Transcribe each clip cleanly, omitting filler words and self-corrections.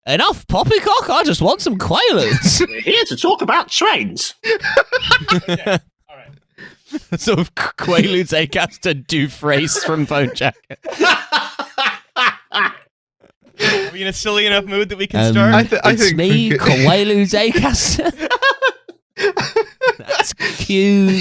enough poppycock, I just want some Quaaludes. We're here to talk about trains. Okay. All right. Sort of Quaaludes Acaster Dufresne from Phone Jacket. Are we in a silly enough mood that we can start? I think me, Quaaludes Acaster. That's Q-U-A-A.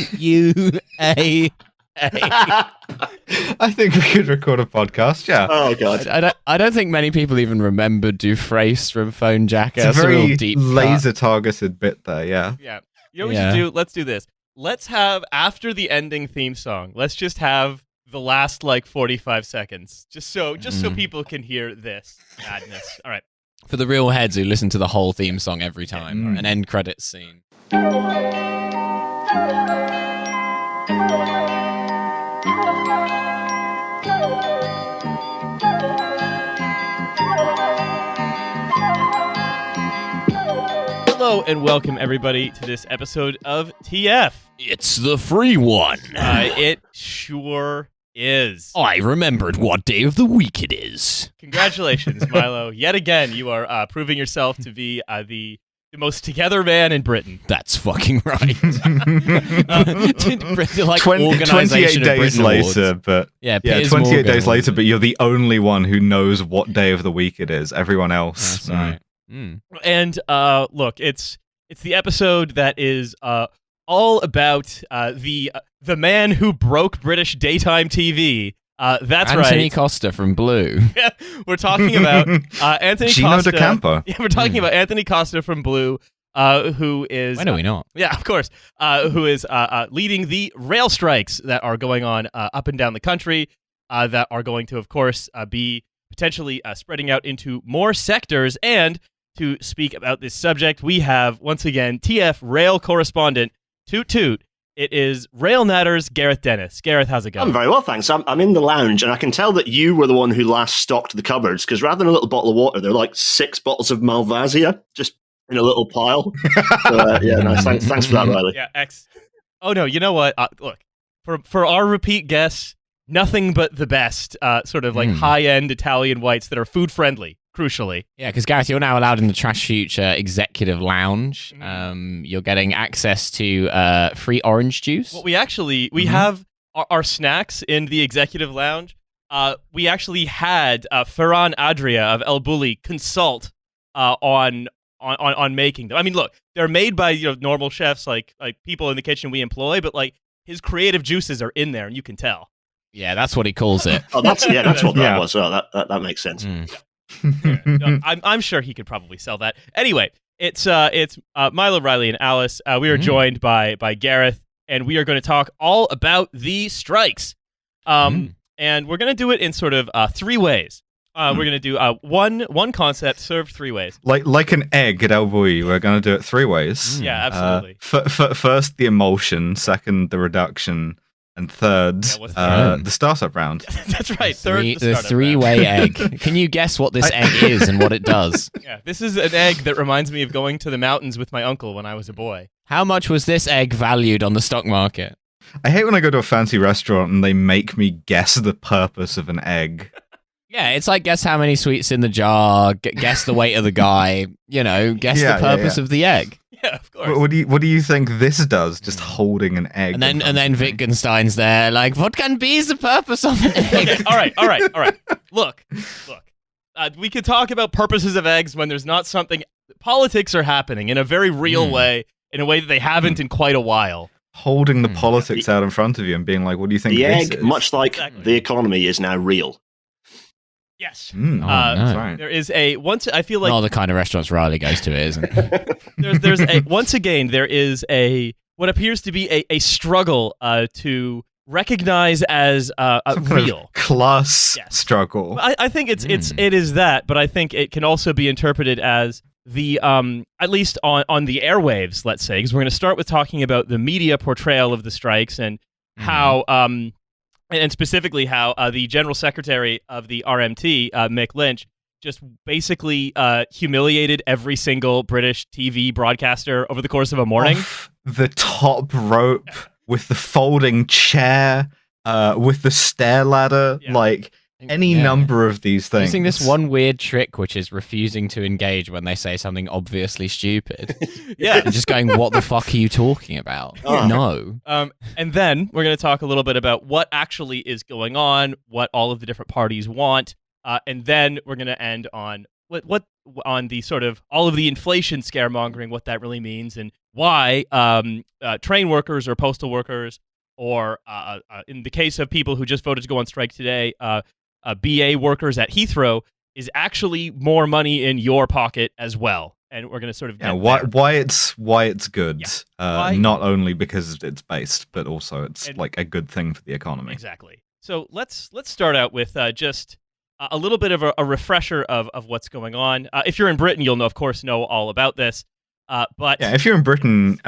I think we could record a podcast, yeah. Oh, God. I don't think many people even remember Dufresne from Phone Jacket. It's a That's very real deep laser-targeted bit there, yeah. Yeah. You know what we should do? Let's do this. Let's have, after the ending theme song, let's just have the last, 45 seconds. Just so people can hear this madness. All right. For the real heads who listen to the whole theme song every time. An end credits scene. Hello and welcome everybody to this episode of TF. It's the free one. It sure is. I remembered what day of the week it is. Congratulations, Milo. Yet again, you are proving yourself to be the most together man in Britain. That's fucking right. Like 28 days later, but Piers 28 Morgan days later, but you're the only one who knows what day of the week it is. Everyone else. That's right. And look, it's the episode that is all about the man who broke British daytime TV. That's right, Anthony Costa from Blue. We're talking about Anthony Gino Costa. D'Acampo. Yeah, we're talking about Anthony Costa from Blue, who is. When are we not? Yeah, of course. Who is leading the rail strikes that are going on up and down the country, that are going to, of course, be potentially spreading out into more sectors. And to speak about this subject, we have, once again, TF rail correspondent, Toot Toot. It is Rail Natter's Gareth Dennis. Gareth, how's it going? I'm very well, thanks. I'm in the lounge, and I can tell that you were the one who last stocked the cupboards, because rather than a little bottle of water, there are like 6 bottles of Malvasia just in a little pile. So, yeah, nice. Thanks for that, Riley. Yeah, Oh, no, you know what? Look, for our repeat guests, nothing but the best, sort of like high-end Italian whites that are food-friendly. Crucially. Yeah, because Gareth, you're now allowed in the Trashfuture Executive Lounge. You're getting access to free orange juice. Well, we have our snacks in the Executive Lounge. We actually had Ferran Adria of El Bulli consult on making them. I mean, look, they're made by normal chefs, like people in the kitchen we employ, but like his creative juices are in there, and you can tell. Yeah, that's what he calls it. Oh, that's what that was. Oh, that makes sense. No, I'm sure he could probably sell that. Anyway, it's Milo, Riley, and Alice. We are joined by Gareth, and we are going to talk all about the strikes. And we're going to do it in sort of 3 ways. We're going to do one concept served 3 ways. Like an egg at El Bulli, we're going to do it 3 ways. Yeah, absolutely. First, the emulsion. Second, the reduction. And third, the startup round. That's right. Third, the 3-way egg. Can you guess what this egg is and what it does? Yeah, this is an egg that reminds me of going to the mountains with my uncle when I was a boy. How much was this egg valued on the stock market? I hate when I go to a fancy restaurant and they make me guess the purpose of an egg. Yeah, it's like guess how many sweets in the jar, guess the weight of the guy, guess the purpose of the egg. Yeah, of course. What do you think this does? Just holding an egg. And then Wittgenstein's there, like, what can be the purpose of an egg? All right. Look. We could talk about purposes of eggs when there's not something. Politics are happening in a very real way, in a way that they haven't in quite a while. Holding the politics out in front of you and being like, what do you think the this egg, is? Much like the economy, is now real. Yes. No. There is I feel like not the kind of restaurants Riley goes to, it isn't. there's once again there is what appears to be a struggle to recognize as real class struggle. I think it is that, but I think it can also be interpreted as the at least on the airwaves, let's say, because we're going to start with talking about the media portrayal of the strikes and how and specifically how the General Secretary of the RMT, Mick Lynch, just basically humiliated every single British TV broadcaster over the course of a morning. Off the top rope with the folding chair, with the stair ladder. Yeah. Like, any number of these things. Using this one weird trick, which is refusing to engage when they say something obviously stupid. And just going, what the fuck are you talking about? No. And then we're going to talk a little bit about what actually is going on, what all of the different parties want, and then we're going to end on what on the sort of all of the inflation scaremongering, what that really means, and why train workers or postal workers, or in the case of people who just voted to go on strike today, BA workers at Heathrow is actually more money in your pocket as well. And we're going to sort of why it's good, not only because it's based, but also it's like a good thing for the economy. Exactly. So let's start out with just a little bit of a refresher of what's going on. If you're in Britain, you'll of course know all about this. But if you're in Britain,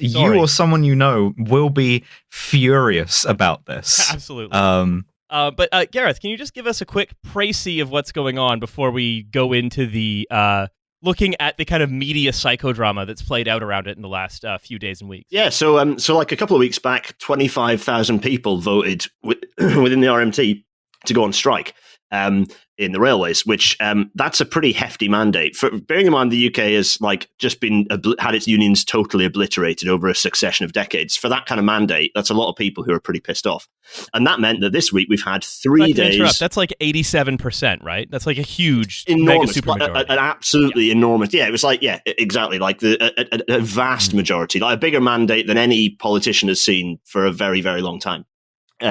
you or someone you know will be furious about this. Absolutely. But Gareth, can you just give us a quick précis of what's going on before we go into the looking at the kind of media psychodrama that's played out around it in the last few days and weeks? Yeah, so like a couple of weeks back, 25,000 people voted within the RMT to go on strike in the railways, which that's a pretty hefty mandate. Bearing in mind the UK has like just been had its unions totally obliterated over a succession of decades. For that kind of mandate, that's a lot of people who are pretty pissed off. And that meant that this week we've had 3 days. That's like 87%, right? That's like a huge, enormous, mega supermajority. An absolutely enormous. Yeah, it was like, exactly, like a vast majority, like a bigger mandate than any politician has seen for a very, very long time.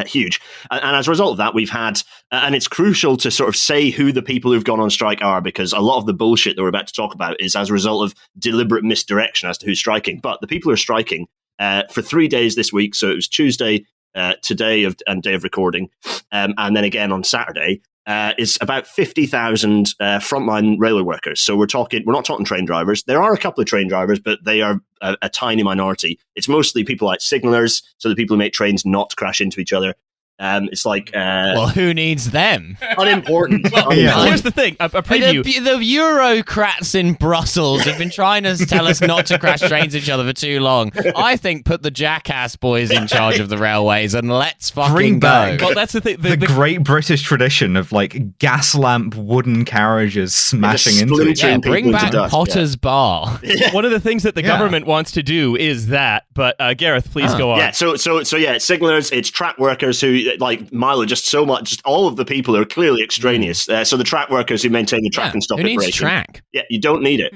Huge. And as a result of that, we've had, and it's crucial to sort of say who the people who've gone on strike are, because a lot of the bullshit that we're about to talk about is as a result of deliberate misdirection as to who's striking. But the people who are striking for 3 days this week, so it was Tuesday, today and day of recording, and then again on Saturday, is about 50,000 frontline railway workers. So we're not talking train drivers. There are a couple of train drivers, but they are a tiny minority. It's mostly people like signallers, so the people who make trains not crash into each other. It's like well, who needs them? Unimportant. Here's the thing: a preview. The bureaucrats in Brussels have been trying to tell us not to crash trains into each other for too long. I think put the jackass boys in charge of the railways and let's fucking go. Well, that's the thing. The great British tradition of like gas lamp wooden carriages smashing into each other. Yeah, bring back Potter's Bar. One of the things that the government wants to do is that. But Gareth, please go on. Yeah. So it's signallers, it's track workers who, like Milo, just all of the people are clearly extraneous. So the track workers who maintain the track and stop who it breaking. needs track? Yeah, you don't need it.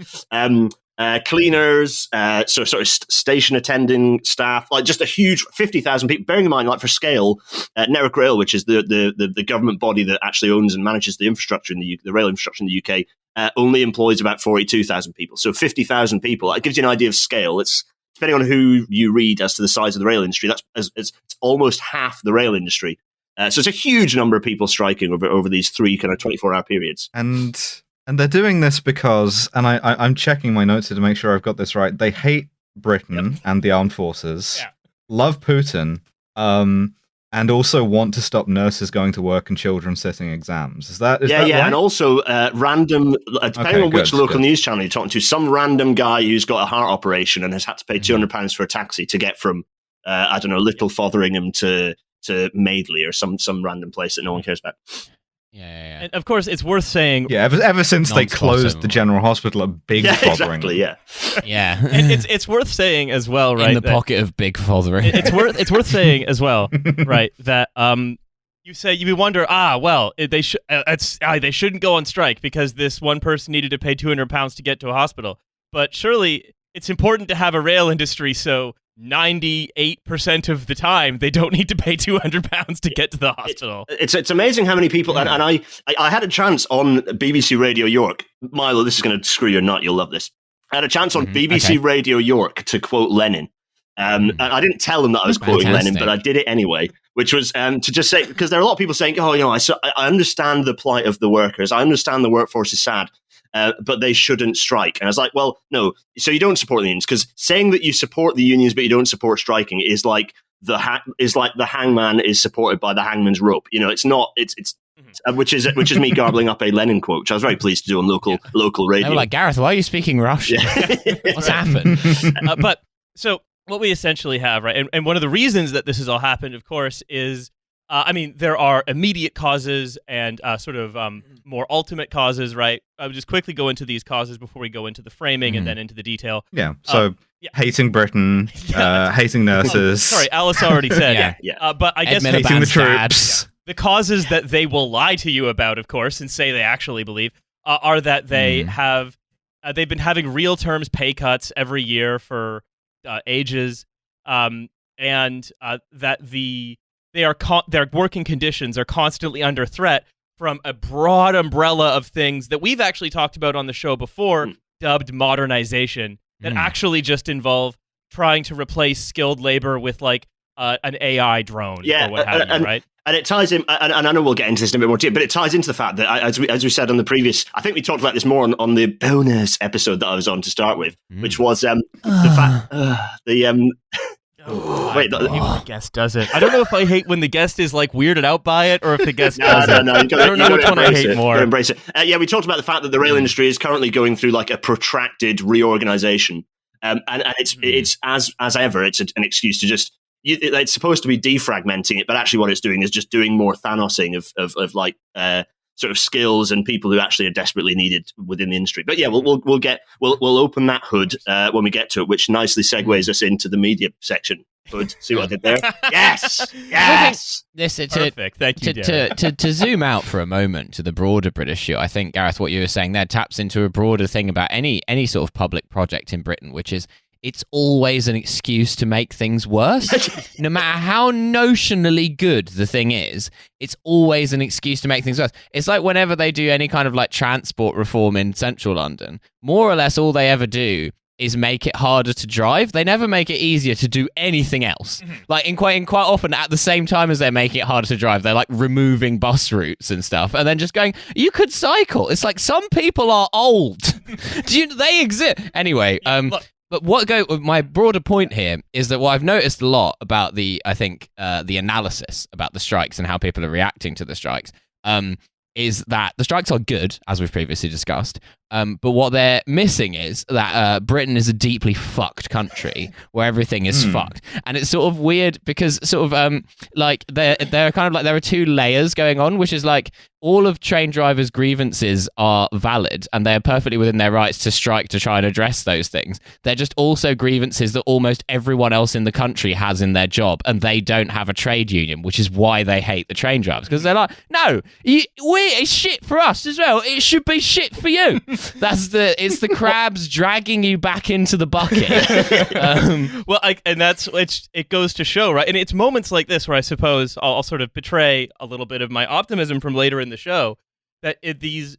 Cleaners, so sort of station attending staff, like just a huge 50,000 people. Bearing in mind, like for scale, Network Rail, which is the government body that actually owns and manages the infrastructure in the rail infrastructure in the UK, only employs about 42,000 people. So 50,000 people. It gives you an idea of scale. It's depending on who you read as to the size of the rail industry. It's almost half the rail industry. So it's a huge number of people striking over these 3 kind of 24-hour periods. And they're doing this because, and I'm checking my notes here to make sure I've got this right, they hate Britain and the armed forces, love Putin, and also want to stop nurses going to work and children sitting exams. Is that right? And also random, depending on which local news channel you're talking to, some random guy who's got a heart operation and has had to pay £200 for a taxi to get from, Little Fotheringham to Madeley or some random place that no one cares about. Yeah. And of course, it's worth saying. Yeah, ever since they closed the General Hospital at Big Fotheringham. Exactly, yeah. And it's worth saying as well, right? In the pocket of Big Fotheringham. It's worth saying as well, right? That you wonder, they shouldn't go on strike because this one person needed to pay £200 to get to a hospital. But surely it's important to have a rail industry, so 98% of the time they don't need to pay £200 to get to the hospital. It's amazing how many people, and I had a chance on BBC Radio York. Milo, this is going to screw your nut. You'll love this. I had a chance on BBC Radio York to quote Lenin. And I didn't tell them that I was quoting Lenin, but I did it anyway, which was to just say, because there are a lot of people saying, I understand the plight of the workers. I understand the workforce is sad. But they shouldn't strike. And I was like, well, no. So you don't support the unions, because saying that you support the unions but you don't support striking is like the hangman is supported by the hangman's rope. It's not. It's which is me garbling up a Lenin quote, which I was very pleased to do on local radio. They were like, Gareth, why are you speaking Russian? What's happened? But so what we essentially have, right, and one of the reasons that this has all happened, of course, is I mean, there are immediate causes and sort of more ultimate causes, right? I would just quickly go into these causes before we go into the framing and then into the detail. Yeah. So hating Britain, hating nurses. Sorry, Alice already said. But I guess hating the troops. The causes that they will lie to you about, of course, and say they actually believe are that they have they've been having real terms pay cuts every year for ages, and that their working conditions are constantly under threat from a broad umbrella of things that we've actually talked about on the show before, dubbed modernization, that actually just involve trying to replace skilled labor with like an AI drone or what have you, right? And it ties in, and I know we'll get into this in a bit more detail, but it ties into the fact that, as we said on the previous, I think we talked about this more on the bonus episode that I was on to start with, which was the fact, wait, the guest does it. I don't know if I hate when the guest is like weirded out by it or if the guest does it. No, I don't know which one I hate more. Embrace it. We talked about the fact that the rail industry is currently going through like a protracted reorganization, and it's as ever, it's an excuse to just. It's supposed to be defragmenting it, but actually what it's doing is just doing more Thanosing of like sort of skills and people who actually are desperately needed within the industry. But yeah, we'll open that hood when we get to it, which nicely segues us into the media section. Hood, see what I did there? Yes. Perfect. Thank you, to zoom out for a moment to the broader British issue, I think, Gareth, what you were saying there taps into a broader thing about any sort of public project in Britain, which is it's always an excuse to make things worse. No matter how notionally good the thing is, it's always an excuse to make things worse. It's like whenever they do any kind of like transport reform in central London, more or less all they ever do is make it harder to drive. They never make it easier to do anything else. Like in quite often at the same time as they're making it harder to drive, they're like removing bus routes and stuff, and then just going, you could cycle. It's like some people are old. They exist anyway. But my broader point here is that what I've noticed a lot about the analysis about the strikes and how people are reacting to the strikes is that the strikes are good, as we've previously discussed, but what they're missing is that Britain is a deeply fucked country where everything is fucked. And it's sort of weird because sort of like there are two layers going on, which is like all of train drivers' grievances are valid and they're perfectly within their rights to strike to try and address those things. They're just also grievances that almost everyone else in the country has in their job, and they don't have a trade union, which is why they hate the train drivers, because they're like, no, it's shit for us as well. It should be shit for you. It's the crabs dragging you back into the bucket. It goes to show, right? And it's moments like this where I suppose I'll sort of betray a little bit of my optimism from later in the show, that these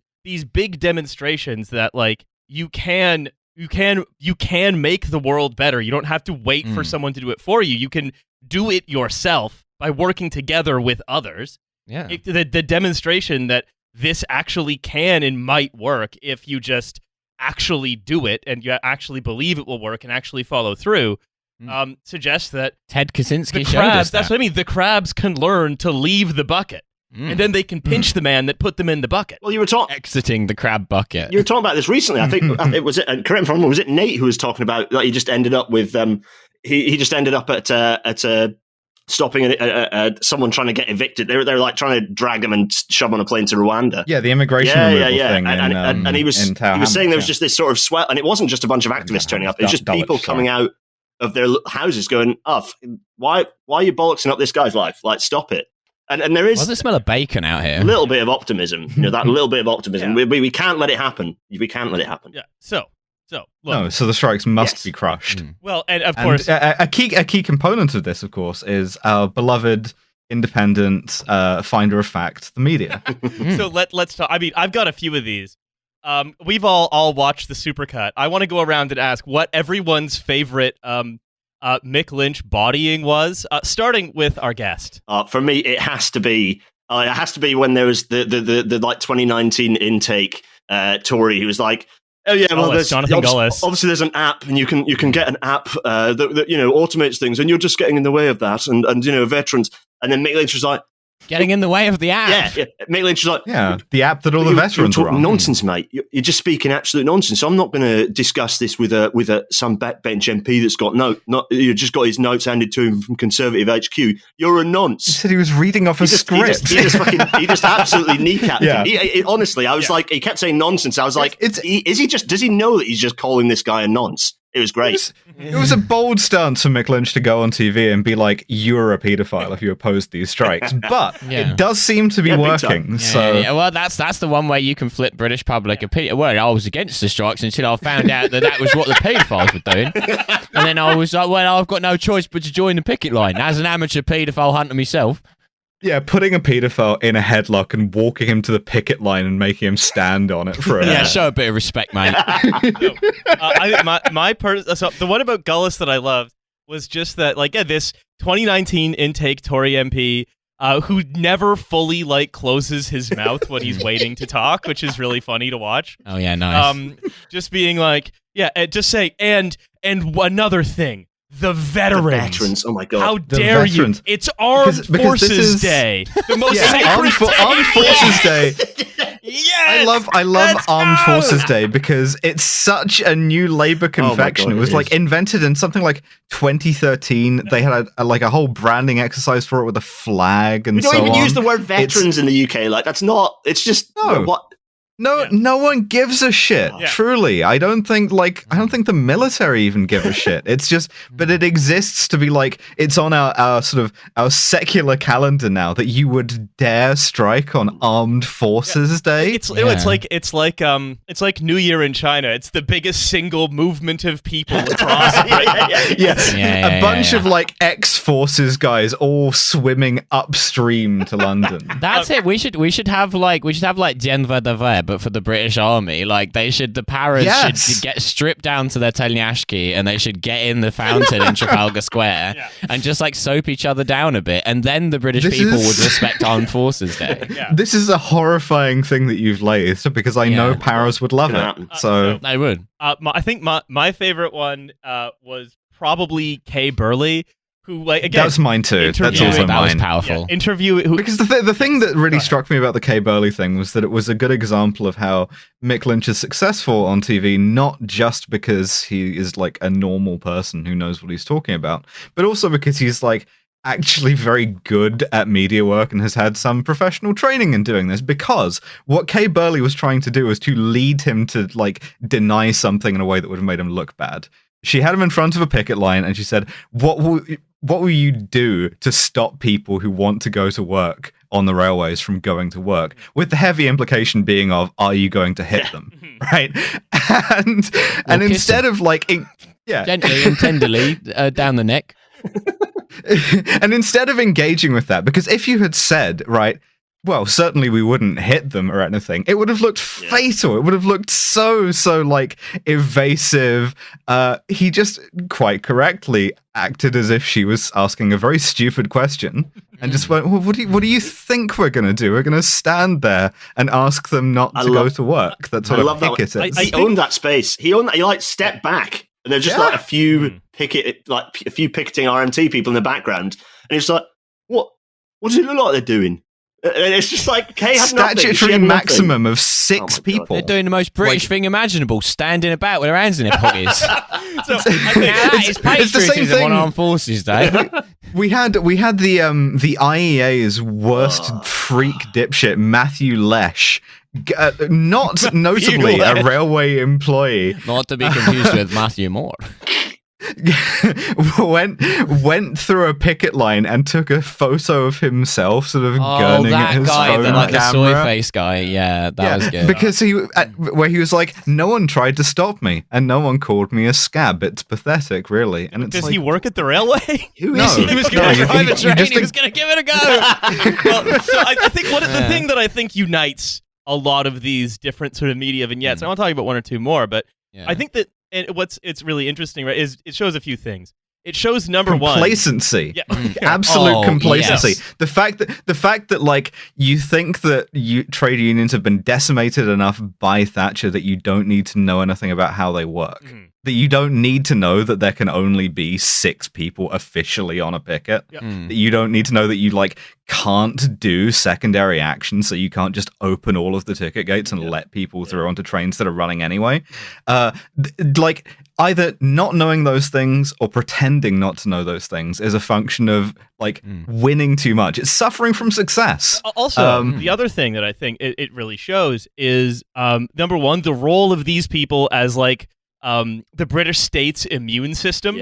big demonstrations that like you can make the world better. You don't have to wait for someone to do it for you. You can do it yourself by working together with others. Yeah. The demonstration that this actually can and might work if you just actually do it and you actually believe it will work and actually follow through, suggests that Ted Kaczynski showed us that. That's what I mean. The crabs can learn to leave the bucket. And then they can pinch the man that put them in the bucket. Well, you were talking exiting the crab bucket. You were talking about this recently. I think it was. Correct me if I'm wrong. Was it Nate who was talking about that? He just ended up with. He just ended up at stopping someone trying to get evicted. They're like trying to drag him and shove on a plane to Rwanda. Yeah, the immigration removal thing. And he was saying there was just this sort of swell, and it wasn't just a bunch of activists turning up. It was just people coming out of their houses going, "Oh, why are you bollocksing up this guy's life? Like, stop it." And there is. Why does it smell of bacon out here? A little bit of optimism. That little bit of optimism. Yeah. We can't let it happen. We can't let it happen. Yeah. So look. So the strikes must be crushed. Well, and of course, a key component of this, of course, is our beloved independent finder of fact, the media. So let's talk. I mean, I've got a few of these. We've all watched the Supercut. I want to go around and ask what everyone's favorite Mick Lynch bodying was, starting with our guest. For me, it has to be when there was the like 2019 intake Tory who was like, oh yeah, well, there's Jonathan Gullis. Obviously there's an app, and you can get an app that automates things, and you're just getting in the way of that, and veterans. And then Mick Lynch was like, getting in the way of the app. Yeah. Mick Lynch is like, the app that all the veterans you're are talking on. nonsense, mate. You're just speaking absolute nonsense. So I'm not going to discuss this with some backbench MP that's got you just got his notes handed to him from Conservative HQ. You're a nonce. He said he was reading off a script. He just absolutely kneecapped him. Honestly, I was like, he kept saying nonsense. I was like, does he know that he's just calling this guy a nonce? It was great. It was a bold stance for Mick Lynch to go on TV and be like, "You're a paedophile if you oppose these strikes." But it does seem to be working. Well, that's the one way you can flip British public opinion. Well, I was against the strikes until I found out that was what the paedophiles were doing, and then I was like, "Well, I've got no choice but to join the picket line." As an amateur paedophile hunter myself. Yeah, putting a paedophile in a headlock and walking him to the picket line and making him stand on it for a minute. Show a bit of respect, mate. The one about Gullis that I loved was just that, this 2019 intake Tory MP who never fully closes his mouth when he's waiting to talk, which is really funny to watch. Oh yeah, nice. Just being just say and another thing. The veterans. Oh my god! How dare you? It's Armed Forces Day. The most sacred day. Armed Forces Day. Yes. I love Armed Forces Day because it's such a new Labour confection. God, it was invented in something like 2013. They had a whole branding exercise for it with a flag and so on. We don't even use the word veterans in the UK. That's not. It's just what. No one gives a shit. Yeah. Truly, I don't think the military even give a shit. It's just, but it exists to be it's on our secular calendar now that you would dare strike on Armed Forces Day. It's like New Year in China. It's the biggest single movement of people across. A bunch of ex-forces guys all swimming upstream to London. That's it. We should have Dienva Daver, but for the British Army, the paras should get stripped down to their Teljashki and they should get in the fountain in Trafalgar Square and just soap each other down a bit, and then the British people would respect Armed Forces Day. This is a horrifying thing that you've laid because I know paras would love it. So they would. I think my favorite one was probably Kay Burley. Who again? That's mine too. That's also mine. That was powerful. Because the thing that really struck me about the Kay Burley thing was that it was a good example of how Mick Lynch is successful on TV, not just because he is a normal person who knows what he's talking about, but also because he's actually very good at media work and has had some professional training in doing this. Because what Kay Burley was trying to do was to lead him to deny something in a way that would have made him look bad. She had him in front of a picket line and she said, what will you do to stop people who want to go to work on the railways from going to work? With the heavy implication being of, are you going to hit them? Right? And instead of gently and tenderly down the neck. And instead of engaging with that, because if you had said, well, certainly we wouldn't hit them or anything, it would have looked fatal. It would have looked so evasive. He just quite correctly acted as if she was asking a very stupid question and just went, well, what do you think we're going to do? We're going to stand there and ask them not to go to work. That's what a picket is. He owned that space. He stepped back and there's just a few picketing RMT people in the background. And it's what does it look like they're doing? And it's just Kay had statutory maximum of 6 people. They're doing the most British thing imaginable, standing about with their hands in their pockets. So I think that is patriotism on Armed Forces Day. We had the IEA's worst freak dipshit, Matthew Lesh. Not notably a railway employee. Not to be confused with Matthew Moore. went through a picket line and took a photo of himself sort of gurning at his phone camera. The soy face guy. Yeah, that was good. Because he was like, no one tried to stop me and no one called me a scab. It's pathetic, really. And it's does he work at the railway? Who is he? He was going to drive a train. He was going to give it a go. So I think the thing that I think unites a lot of these different sort of media vignettes, I want to talk about one or two more, but I think that it's really interesting, right, is it shows a few things. it shows number one complacency. Yeah. Absolute complacency. Yes. The fact that like you think that trade unions have been decimated enough by Thatcher that you don't need to know anything about how they work. That you don't need to know that there can only be 6 people officially on a picket. That you don't need to know that you like can't do secondary action, so you can't just open all of the ticket gates and let people through onto trains that are running anyway. Like either not knowing those things or pretending not to know those things is a function of like winning too much. It's suffering from success. Also, the other thing that I think it really shows is number one, the role of these people as like the British state's immune system.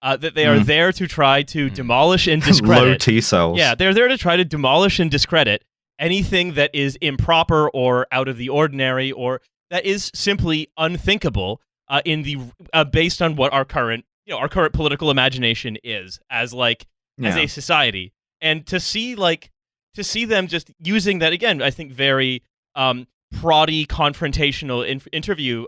That they are there to try to demolish and discredit. Low T cells. Yeah, they're there to try to demolish and discredit anything that is improper or out of the ordinary or that is simply unthinkable in the based on what our current political imagination is as a society. And to see them just using that again, I think very proddy confrontational interview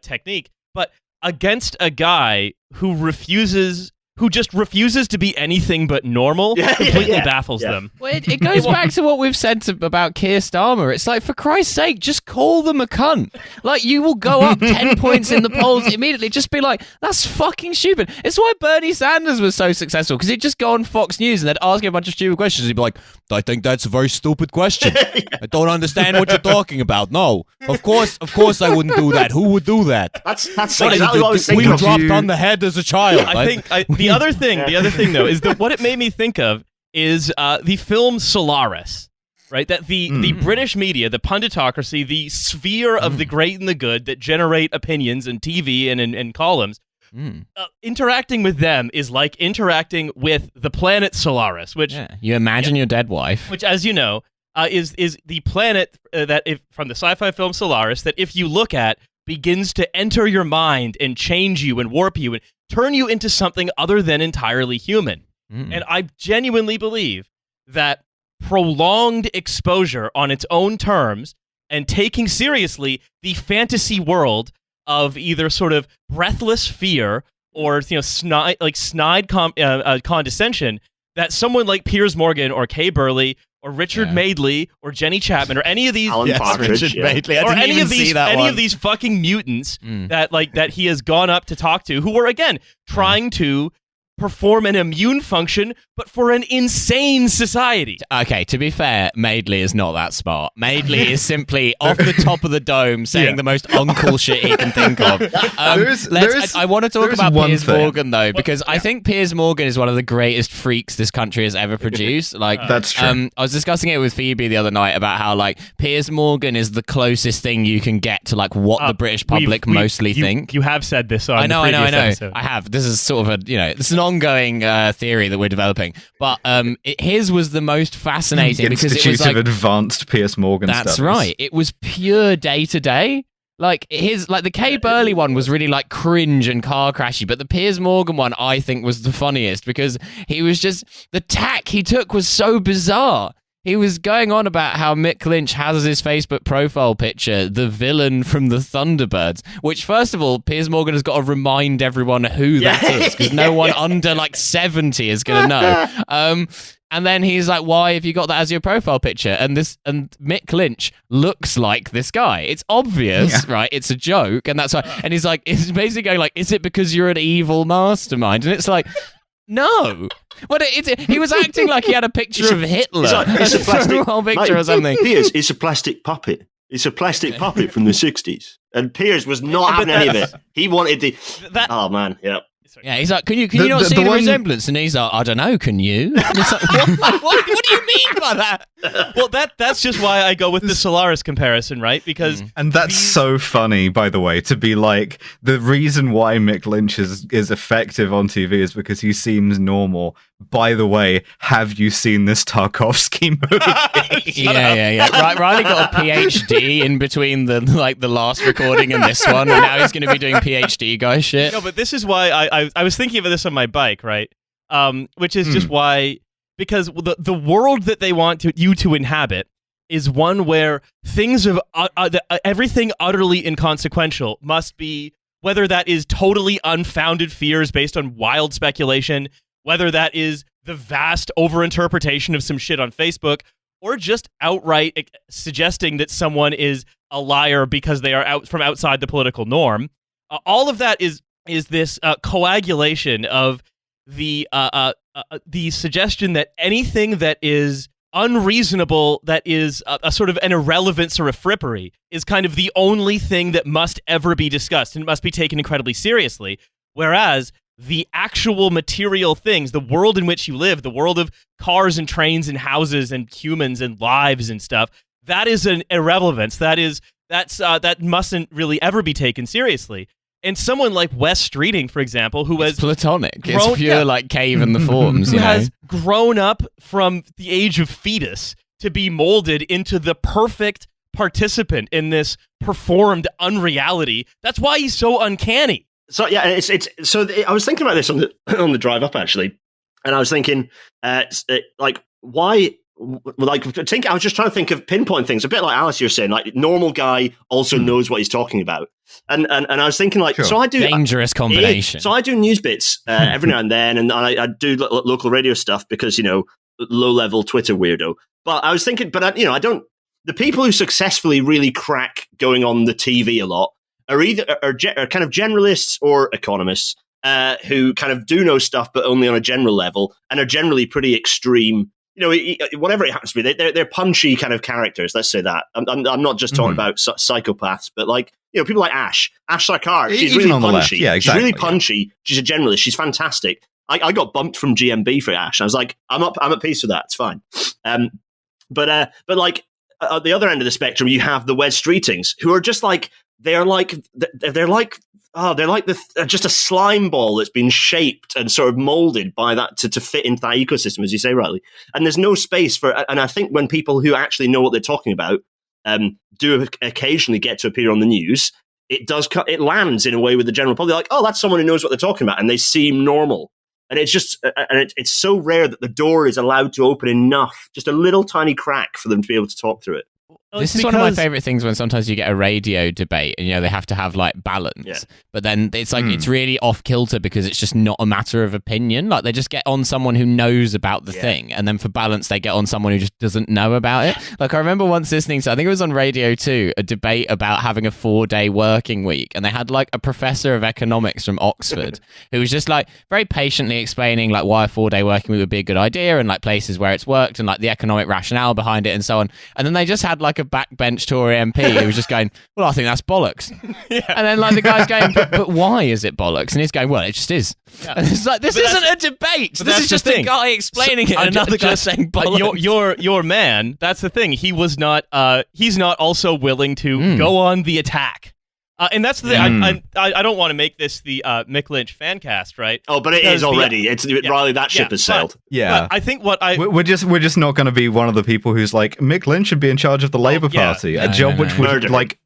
technique, but against a guy who just refuses to be anything but normal, completely baffles them. Well, it goes back to what we've said about Keir Starmer. It's like, for Christ's sake, just call them a cunt. Like, you will go up 10 points in the polls immediately. Just be like, that's fucking stupid. It's why Bernie Sanders was so successful, because he'd just go on Fox News and they'd ask him a bunch of stupid questions. He'd be like, I think that's a very stupid question. I don't understand what you're talking about. No, of course I wouldn't do that. Who would do that? That's exactly what I was thinking. We dropped on the head as a child. The other thing though is that what it made me think of is the film Solaris, right? That the British media, the punditocracy, the sphere of the great and the good that generate opinions and TV and columns, interacting with them is like interacting with the planet Solaris, which you imagine your dead wife, which, as you know, is the planet that from the sci-fi film Solaris that if you look at begins to enter your mind and change you and warp you and turn you into something other than entirely human. And I genuinely believe that prolonged exposure on its own terms and taking seriously the fantasy world of either sort of breathless fear or snide condescension that someone like Piers Morgan or Kay Burley or Richard Madeley or Jenny Chapman or any of these Partridge, Madeley. or any of these fucking mutants that he has gone up to talk to, who are again trying to perform an immune function, but for an insane society. Okay, to be fair, Madeley is not that smart. Madeley is simply off the top of the dome saying the most uncool shit he can think of. I want to talk about Piers Morgan, though, because I think Piers Morgan is one of the greatest freaks this country has ever produced. That's true. I was discussing it with Phoebe the other night about how Piers Morgan is the closest thing you can get to what the British public mostly think. You have said this on I know. episode. I have. This is sort of this is an ongoing theory that we're developing, but his was the most fascinating because it was of Advanced Piers Morgan. That's right. It was pure day to day. The Kay Burley one was really cringe and car crashy, but the Piers Morgan one I think was the funniest because he was just the tack he took was so bizarre. He was going on about how Mick Lynch has as his Facebook profile picture the villain from the Thunderbirds, which, first of all, Piers Morgan has got to remind everyone who that is, because no one under 70 is going to know. And then he's like, why have you got that as your profile picture? And Mick Lynch looks like this guy. It's obvious, right? It's a joke, and that's why. And he's like, it's basically going is it because you're an evil mastermind? And it's like, no. But he was acting like he had a picture of Hitler. It's a plastic picture or something. Piers, it's a plastic puppet. It's a plastic puppet from the 60s. And Piers was not having any of it. He wanted the... Oh, man, yeah. Yeah, he's like, can you not see the resemblance? And he's like, I don't know, can you? And it's like, what do you mean by that? Well, that's just why I go with the Solaris comparison, right? Because and that's so funny, by the way, to be the reason why Mick Lynch is effective on TV is because he seems normal. By the way, have you seen this Tarkovsky movie? Yeah. Riley got a PhD in between the last recording and this one, and now he's going to be doing PhD guy shit. No, but this is why I was thinking of this on my bike, right? Which is just why, because the world that they want you to inhabit is one where things of everything utterly inconsequential must be whether that is totally unfounded fears based on wild speculation, whether that is the vast overinterpretation of some shit on Facebook, or just outright suggesting that someone is a liar because they are out from outside the political norm. All of that is this coagulation of the suggestion that anything that is unreasonable, that is a sort of an irrelevance or a frippery, is kind of the only thing that must ever be discussed and must be taken incredibly seriously. Whereas the actual material things, the world in which you live, the world of cars and trains and houses and humans and lives and stuff, that is an irrelevance. That mustn't really ever be taken seriously. And someone like Wes Streeting, for example, who has platonic, it's pure like cave in the forms, who has grown up from the age of fetus to be molded into the perfect participant in this performed unreality. That's why he's so uncanny. So yeah, I was thinking about this on the drive up actually, and I was thinking, like why. Like, I was just trying to think of pinpoint things, a bit like Alice, you're saying, like, normal guy also knows what he's talking about. And I was thinking, like, so I do... Dangerous combination. So I do news bits every now and then, and I do local radio stuff because, low-level Twitter weirdo. But I was thinking, I don't... The people who successfully really crack going on the TV a lot are either kind of generalists or economists who kind of do know stuff, but only on a general level, and are generally pretty extreme. Whatever it happens to be, they're punchy kind of characters. Let's say that. I'm not just talking about psychopaths, but like people like Ash Sarkar. She's really punchy. Yeah, exactly. She's really punchy. Yeah. She's a generalist. She's fantastic. I got bumped from GMB for Ash. I was like, I'm at peace with that. It's fine. But like at the other end of the spectrum, you have the Wes Streetings, who are just like they're like just a slime ball that's been shaped and sort of molded by that to fit into that ecosystem, as you say, Riley. And there's no space for. And I think when people who actually know what they're talking about do occasionally get to appear on the news, it lands in a way with the general public. Like, oh, that's someone who knows what they're talking about, and they seem normal. And it's just, it's so rare that the door is allowed to open enough, just a little tiny crack for them to be able to talk through it. This is one of my favorite things when sometimes you get a radio debate and they have to have like balance, but then it's like it's really off kilter because it's just not a matter of opinion. Like they just get on someone who knows about the thing, and then for balance they get on someone who just doesn't know about it. Like I remember once listening to, I think it was on Radio 2, a debate about having a 4-day working week, and they had like a professor of economics from Oxford who was just like very patiently explaining like why a 4-day working week would be a good idea and like places where it's worked and like the economic rationale behind it and so on. And then they just had like a backbench Tory MP who was just going, well, I think that's bollocks. And then like the guy's going, but why is it bollocks? And he's going, well, it just is. And it's like, this isn't a debate. This is just a guy explaining it and another guy saying bollocks. Your man, that's the thing. He was not, he's not also willing to go on the attack. And that's the thing. I don't want to make this the Mick Lynch fan cast, right? Oh, but it is already. Riley, that ship has sailed. But I think we're just not going to be one of the people who's like, Mick Lynch should be in charge of the Labour Party, a job which would make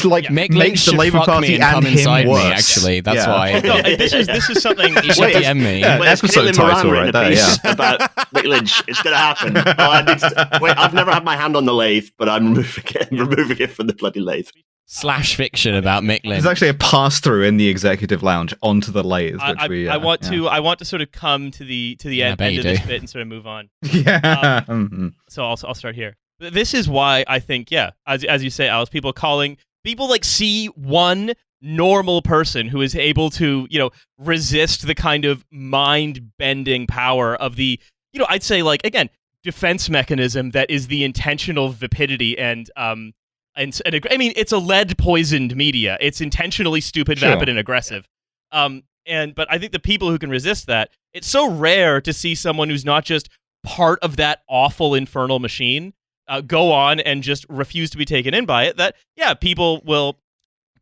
the Labour Party and him worse. Actually, that's why. No, this is something. You should DM me. Episode title right there. About Mick Lynch. It's going to happen. I've never had my hand on the lathe, but I'm removing it from the bloody lathe. Slash fiction about Mick Lynch. There's actually a pass through in the executive lounge onto the lathe. Which I want to sort of come to the end of this bit and sort of move on. Yeah. So I'll start here. This is why I think, as you say, Alice, people like see one normal person who is able to resist the kind of mind bending power of the I'd say like again defense mechanism that is the intentional vapidity and I mean, it's a lead-poisoned media. It's intentionally stupid, vapid, and aggressive. But I think the people who can resist that, it's so rare to see someone who's not just part of that awful infernal machine go on and just refuse to be taken in by it. That people will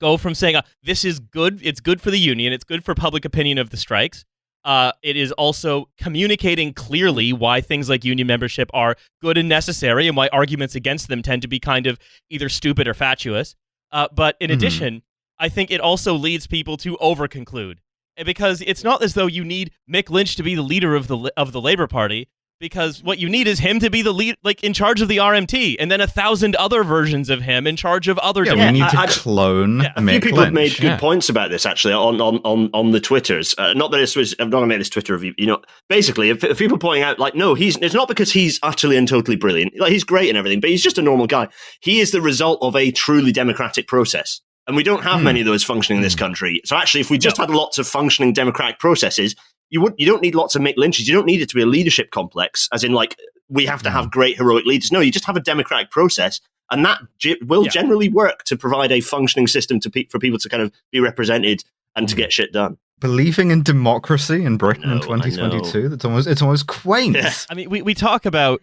go from saying this is good, it's good for the union, it's good for public opinion of the strikes. It is also communicating clearly why things like union membership are good and necessary and why arguments against them tend to be kind of either stupid or fatuous. But in addition, I think it also leads people to overconclude. Because it's not as though you need Mick Lynch to be the leader of the Labour Party. because what you need is him to be the lead, like in charge of the RMT, and then 1,000 other versions of him in charge of other. We need to clone. A few people have made good points about this actually on the Twitters. Not that I'm not going to make this Twitter review. Basically, if people pointing out like, no, it's not because he's utterly and totally brilliant. Like, he's great and everything, but he's just a normal guy. He is the result of a truly democratic process. And we don't have many of those functioning in this country. So actually, if we just had lots of functioning democratic processes, you don't need lots of Mick Lynches. You don't need it to be a leadership complex, as in like we have to have great heroic leaders. No, you just have a democratic process, and that will generally work to provide a functioning system for people to kind of be represented and to get shit done. Believing in democracy in Britain in 2022, it's almost quaint. Yeah. I mean, we talk about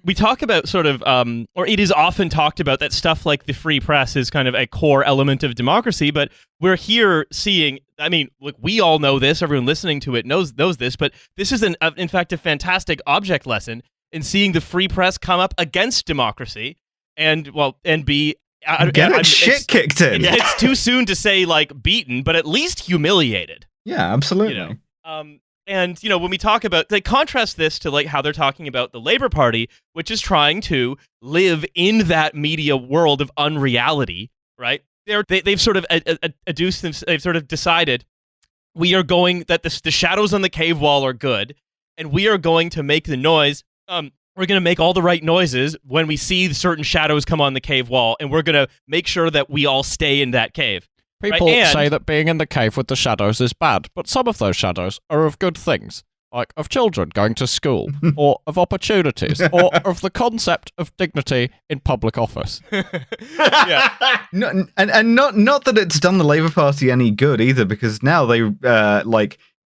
sort of, or it is often talked about that stuff like the free press is kind of a core element of democracy, but we're here seeing, I mean, look, we all know this, everyone listening to it knows this, but this is in fact a fantastic object lesson in seeing the free press come up against democracy and be shit kicked in. It's too soon to say like beaten, but at least humiliated. Yeah, absolutely. And when we talk about, they contrast this to like how they're talking about the Labour Party, which is trying to live in that media world of unreality, right? They've sort of adduced them. They've sort of decided we are going that the shadows on the cave wall are good, and we are going to make the noise. We're going to make all the right noises when we see certain shadows come on the cave wall, and we're going to make sure that we all stay in that cave. People say that being in the cave with the shadows is bad, but some of those shadows are of good things, like of children going to school, or of opportunities, or of the concept of dignity in public office. Yeah. No, and not that it's done the Labour Party any good either, because now they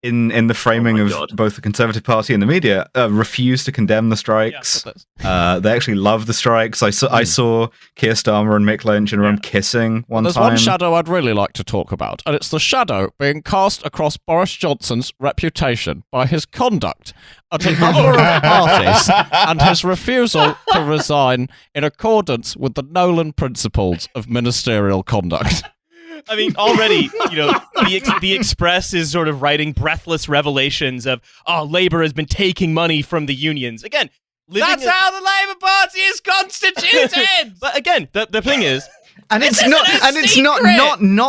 in the framing of both the Conservative Party and the media, refuse to condemn the strikes. Yeah, they actually love the strikes. I saw Keir Starmer and Mick Lynch in a room kissing one time. There's one shadow I'd really like to talk about, and it's the shadow being cast across Boris Johnson's reputation by his conduct at a number of parties and his refusal to resign in accordance with the Nolan principles of ministerial conduct. I mean, already, the Express is sort of writing breathless revelations of, Labour has been taking money from the unions. Again, that's how the Labour Party is constituted. But again, the thing is, and it's not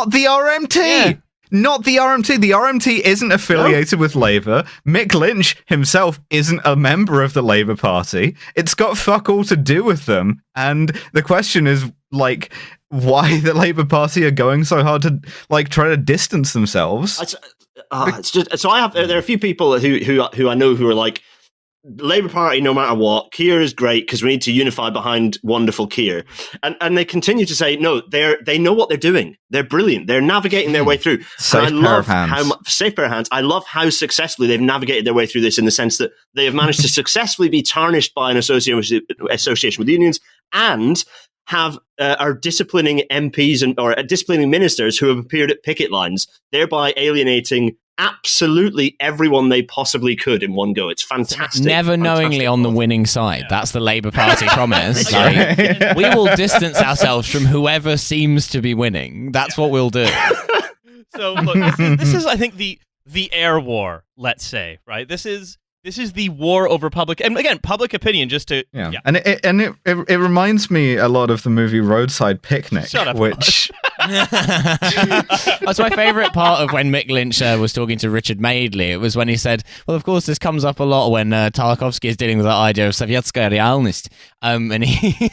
the RMT. Yeah. Not the RMT. The RMT isn't affiliated with Labour. Mick Lynch himself isn't a member of the Labour Party. It's got fuck all to do with them. And the question is, like, why the Labour Party are going so hard to like try to distance themselves. It's just so there are a few people who I know who are like, Labour Party, no matter what, Keir is great because we need to unify behind wonderful Keir, and they continue to say no. They know what they're doing. They're brilliant. They're navigating their way through. Safe pair of hands. I love how successfully they've navigated their way through this in the sense that they have managed to successfully be tarnished by an association with unions and are disciplining MPs or disciplining ministers who have appeared at picket lines, thereby alienating absolutely everyone they possibly could in one go. It's fantastic. Never knowingly on the winning side. Yeah. That's the Labour Party promise. Like, we will distance ourselves from whoever seems to be winning. That's what we'll do. So look, this is I think the air war, let's say, right? This is the war over public, and again, public opinion. Just to and it reminds me a lot of the movie Roadside Picnic. Shut up, which that's my favourite part of when Mick Lynch was talking to Richard Madeley. It was when he said, "Well, of course, this comes up a lot when Tarkovsky is dealing with that idea of Sovietskaya realnost," and he.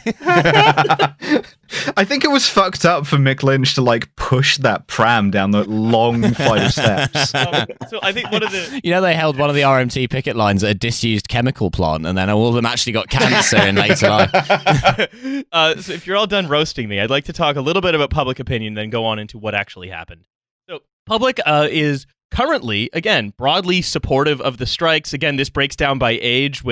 I think it was fucked up for Mick Lynch to like push that pram down the long flight of steps. So I think one of the they held one of the RMT picket lines at a disused chemical plant, and then all of them actually got cancer in later life. So if you're all done roasting me, I'd like to talk a little bit about public opinion, then go on into what actually happened. So public is currently, again, broadly supportive of the strikes. Again, this breaks down by age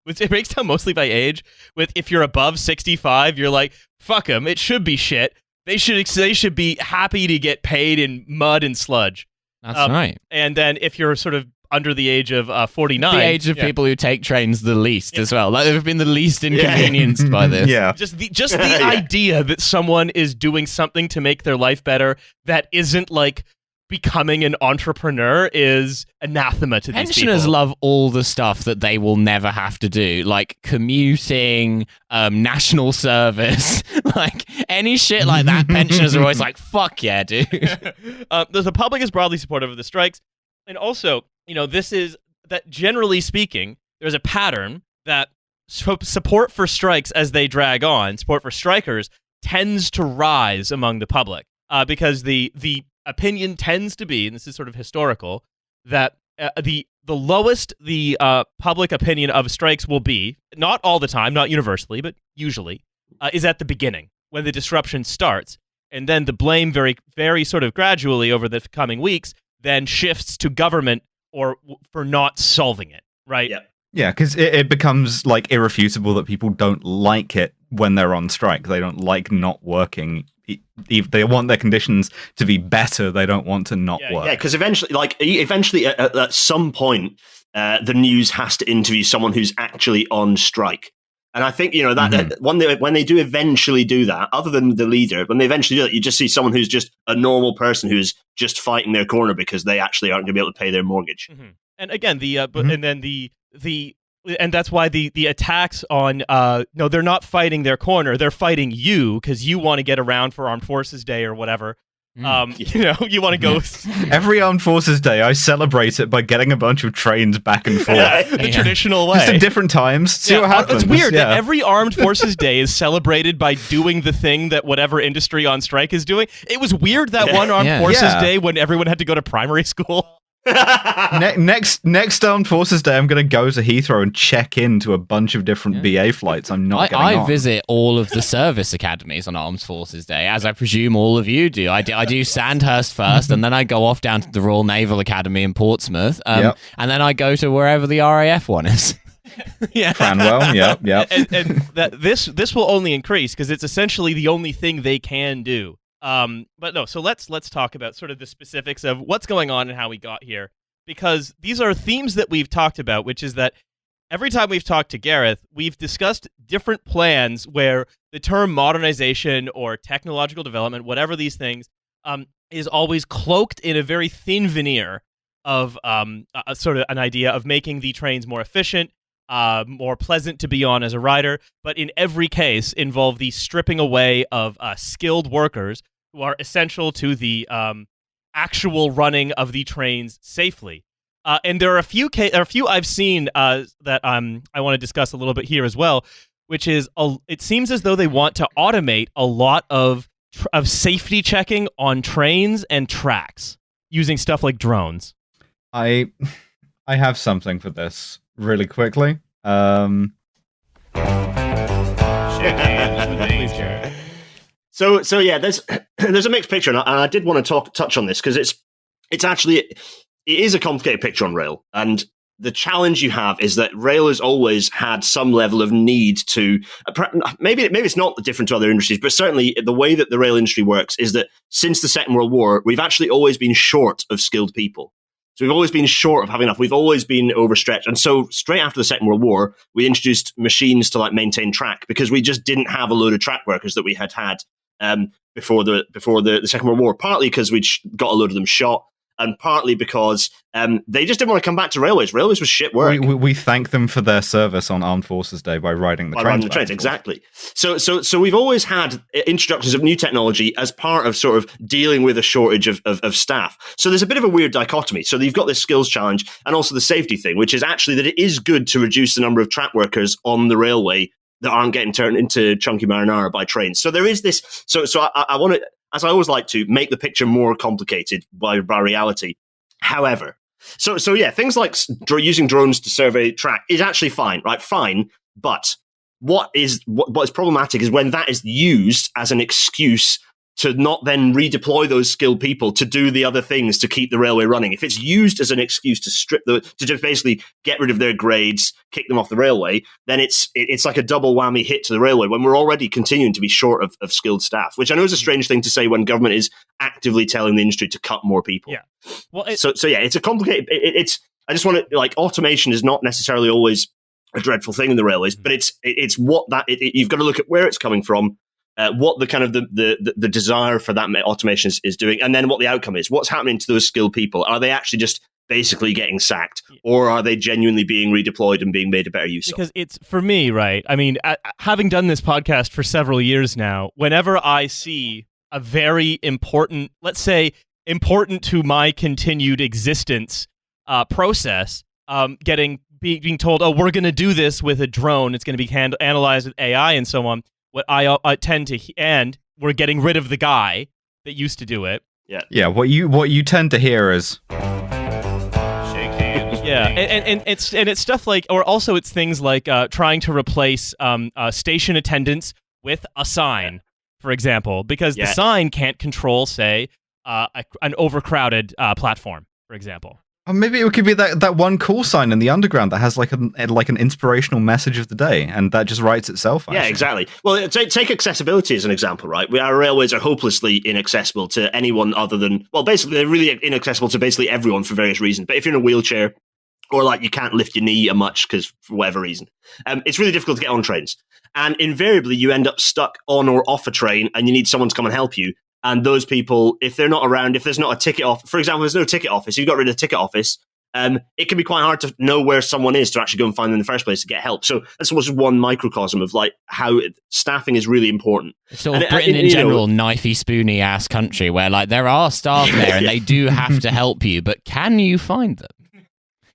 it breaks down mostly by age. With if you're above 65, you're like, fuck them. It should be shit. They should be happy to get paid in mud and sludge. That's right. And then if you're sort of under the age of 49, the age of people who take trains the least as well. Like they've been the least inconvenienced by this. Yeah. Just the idea that someone is doing something to make their life better that isn't like becoming an entrepreneur is anathema to these people. Pensioners love all the stuff that they will never have to do, like commuting, national service, like any shit like that. Pensioners are always like, fuck yeah, dude. The public is broadly supportive of the strikes. And also, this is that generally speaking, there's a pattern that support for strikes as they drag on, support for strikers tends to rise among the public because the opinion tends to be, and this is sort of historical, that the lowest the public opinion of strikes will be, not all the time, not universally, but usually, is at the beginning when the disruption starts. And then the blame very, very sort of gradually over the coming weeks then shifts to government for not solving it, right? Yeah. Yeah, because it becomes like irrefutable that people don't like it when they're on strike. They don't like not working. If they want their conditions to be better, they don't want to not work. Yeah, because eventually, at some point, the news has to interview someone who's actually on strike. And I think that when they do eventually do that, other than the leader, when they eventually do that, you just see someone who's just a normal person who's just fighting their corner because they actually aren't going to be able to pay their mortgage. Mm-hmm. And again, and then and that's why the attacks on no, they're not fighting their corner, they're fighting you because you want to get around for Armed Forces Day or whatever. You want to go. Every Armed Forces Day, I celebrate it by getting a bunch of trains back and forth. The traditional way. Just at different times. See what happens. It's weird that every Armed Forces Day is celebrated by doing the thing that whatever industry on strike is doing. It was weird that one Armed Forces Day when everyone had to go to primary school. Next Armed Forces Day, I'm going to go to Heathrow and check into a bunch of different BA flights. I'm not getting on. I visit all of the service academies on Armed Forces Day, as I presume all of you do. I do Sandhurst first, and then I go off down to the Royal Naval Academy in Portsmouth, and then I go to wherever the RAF one is. Yeah, Cranwell. Yep. And that this will only increase because it's essentially the only thing they can do. But no, so let's talk about sort of the specifics of what's going on and how we got here, because these are themes that we've talked about, which is that every time we've talked to Gareth, we've discussed different plans where the term modernization or technological development, whatever these things, is always cloaked in a very thin veneer of a sort of an idea of making the trains more efficient, more pleasant to be on as a rider, but in every case involve the stripping away of skilled workers who are essential to the actual running of the trains safely. And there are a few I've seen that I want to discuss a little bit here as well, which is it seems as though they want to automate a lot of safety checking on trains and tracks using stuff like drones. I have something for this really quickly. So yeah, there's a mixed picture, and I did want to touch on this because it is a complicated picture on rail, and the challenge you have is that rail has always had some level of need to maybe it's not different to other industries, but certainly the way that the rail industry works is that since the Second World War, we've actually always been short of skilled people. So we've always been short of having enough. We've always been overstretched. And so straight after the Second World War, we introduced machines to maintain track because we just didn't have a load of track workers that we had before the Second World War, partly because we'd got a load of them shot, and partly because they just didn't want to come back to railways. Railways was shit work. We thank them for their service on Armed Forces Day by riding the trains. Exactly. So we've always had introductions of new technology as part of sort of dealing with a shortage of staff. So there's a bit of a weird dichotomy. So you've got this skills challenge and also the safety thing, which is actually that it is good to reduce the number of track workers on the railway that aren't getting turned into chunky marinara by trains. So there is this. So I want to, as I always like to, make the picture more complicated by reality. However, so yeah, things like using drones to survey track is actually fine, right? Fine, but what is problematic is when that is used as an excuse to not then redeploy those skilled people to do the other things to keep the railway running. If it's used as an excuse to just basically get rid of their grades, kick them off the railway, then it's like a double whammy hit to the railway when we're already continuing to be short of skilled staff, which I know is a strange thing to say when government is actively telling the industry to cut more people. Yeah. Well, so yeah, it's a complicated. I just want to automation is not necessarily always a dreadful thing in the railways, but it's what you've got to look at where it's coming from. what the kind of the desire for that automation is doing, and then what the outcome is. What's happening to those skilled people? Are they actually just basically getting sacked, or are they genuinely being redeployed and being made a better use of? Because it's, for me, right, I mean, having done this podcast for several years now, whenever I see a very important, let's say, important to my continued existence process, being told, oh, we're going to do this with a drone, it's going to be analyzed with AI and so on, what I tend to, and we're getting rid of the guy that used to do it. Yeah, what you tend to hear is... Yeah, and it's stuff like, or also it's things like trying to replace station attendants with a sign, for example, because the sign can't control, say, an overcrowded platform, for example. Or maybe it could be that one call sign in the underground that has like an inspirational message of the day, and that just writes itself. Actually. Yeah, exactly. Well, take accessibility as an example, right? Our railways are hopelessly inaccessible to anyone other than, well, basically they're really inaccessible to basically everyone for various reasons. But if you're in a wheelchair, or like you can't lift your knee much because for whatever reason, it's really difficult to get on trains. And invariably you end up stuck on or off a train and you need someone to come and help you. And those people, if they're not around, if there's not a ticket office, for example, there's no ticket office, you've got rid of the ticket office, it can be quite hard to know where someone is to actually go and find them in the first place to get help. So that's just one microcosm of like how staffing is really important. Sort of Britain in general, knifey, spoony ass country where like there are staff there and they do have to help you, but can you find them?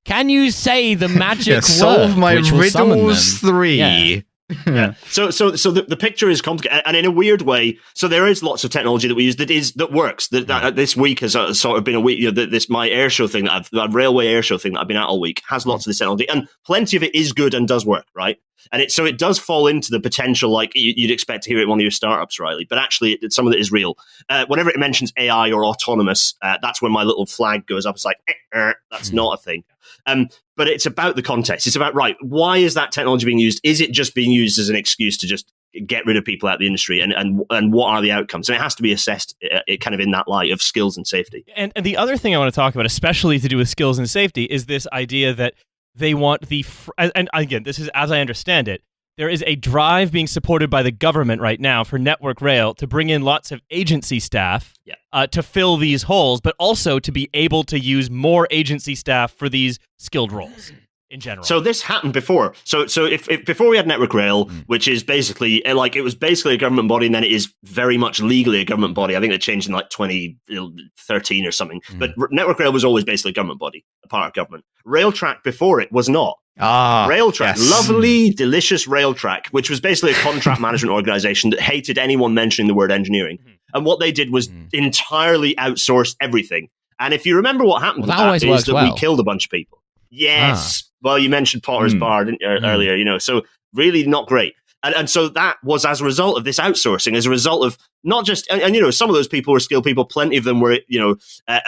Can you say the magic word? Solve my which will summon riddles them? 3. Yeah. So the picture is complicated, and in a weird way. So there is lots of technology that we use that works. That this week has sort of been a week. You know, this my air show thing that railway air show thing that I've been at all week has lots of this technology, and plenty of it is good and does work, right? And it does fall into the potential like you'd expect to hear it in one of your startups, Riley. But actually, some of it is real. Whenever it mentions AI or autonomous, that's when my little flag goes up. It's like that's not a thing. But it's about the context. It's about, right, why is that technology being used? Is it just being used as an excuse to just get rid of people out of the industry? And what are the outcomes? And it has to be assessed kind of in that light of skills and safety. And the other thing I want to talk about, especially to do with skills and safety, is this idea that they want and again, this is as I understand it, there is a drive being supported by the government right now for Network Rail to bring in lots of agency staff to fill these holes, but also to be able to use more agency staff for these skilled roles in general. So this happened before. So if before we had Network Rail, which is basically like it was basically a government body, and then it is very much legally a government body. I think it changed in like 2013 or something. But Network Rail was always basically a government body, a part of government. Railtrack before it was not. Railtrack, lovely, delicious Railtrack, which was basically a contract management organization that hated anyone mentioning the word engineering. And what they did was entirely outsource everything. And if you remember what happened is that we killed a bunch of people. Yes. Well, you mentioned Potter's Bar earlier, you know, so really not great. And so that was as a result of this outsourcing, as a result of not just, and you know, some of those people were skilled people, plenty of them were,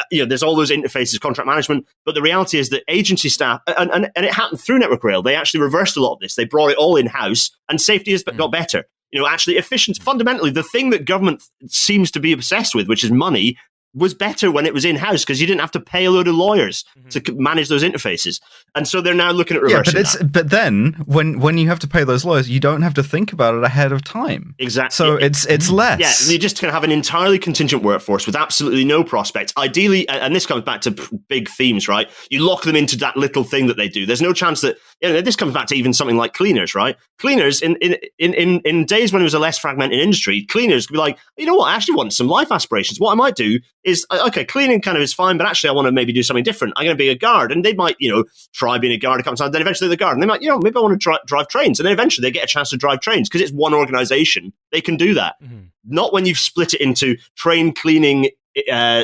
there's all those interfaces, contract management. But the reality is that agency staff, and it happened through Network Rail, they actually reversed a lot of this. They brought it all in-house, and safety has got better. You know, actually efficient, fundamentally, the thing that government seems to be obsessed with, which is money, was better when it was in-house because you didn't have to pay a load of lawyers to manage those interfaces. And so they're now looking at reversing that. But then when you have to pay those lawyers, you don't have to think about it ahead of time. Exactly. So it's less. Yeah, you just can have an entirely contingent workforce with absolutely no prospects. Ideally, and this comes back to big themes, right? You lock them into that little thing that they do. There's no chance that, this comes back to even something like cleaners, right? Cleaners, in days when it was a less fragmented industry, cleaners could be like, you know what, I actually want some life aspirations. What I might do is, okay, cleaning kind of is fine, but actually I want to maybe do something different. I'm going to be a guard. And they might, try being a guard a couple of times, then eventually they're the guard. And they might, maybe I want to drive trains. And then eventually they get a chance to drive trains because it's one organization. They can do that. Not when you've split it into train cleaning,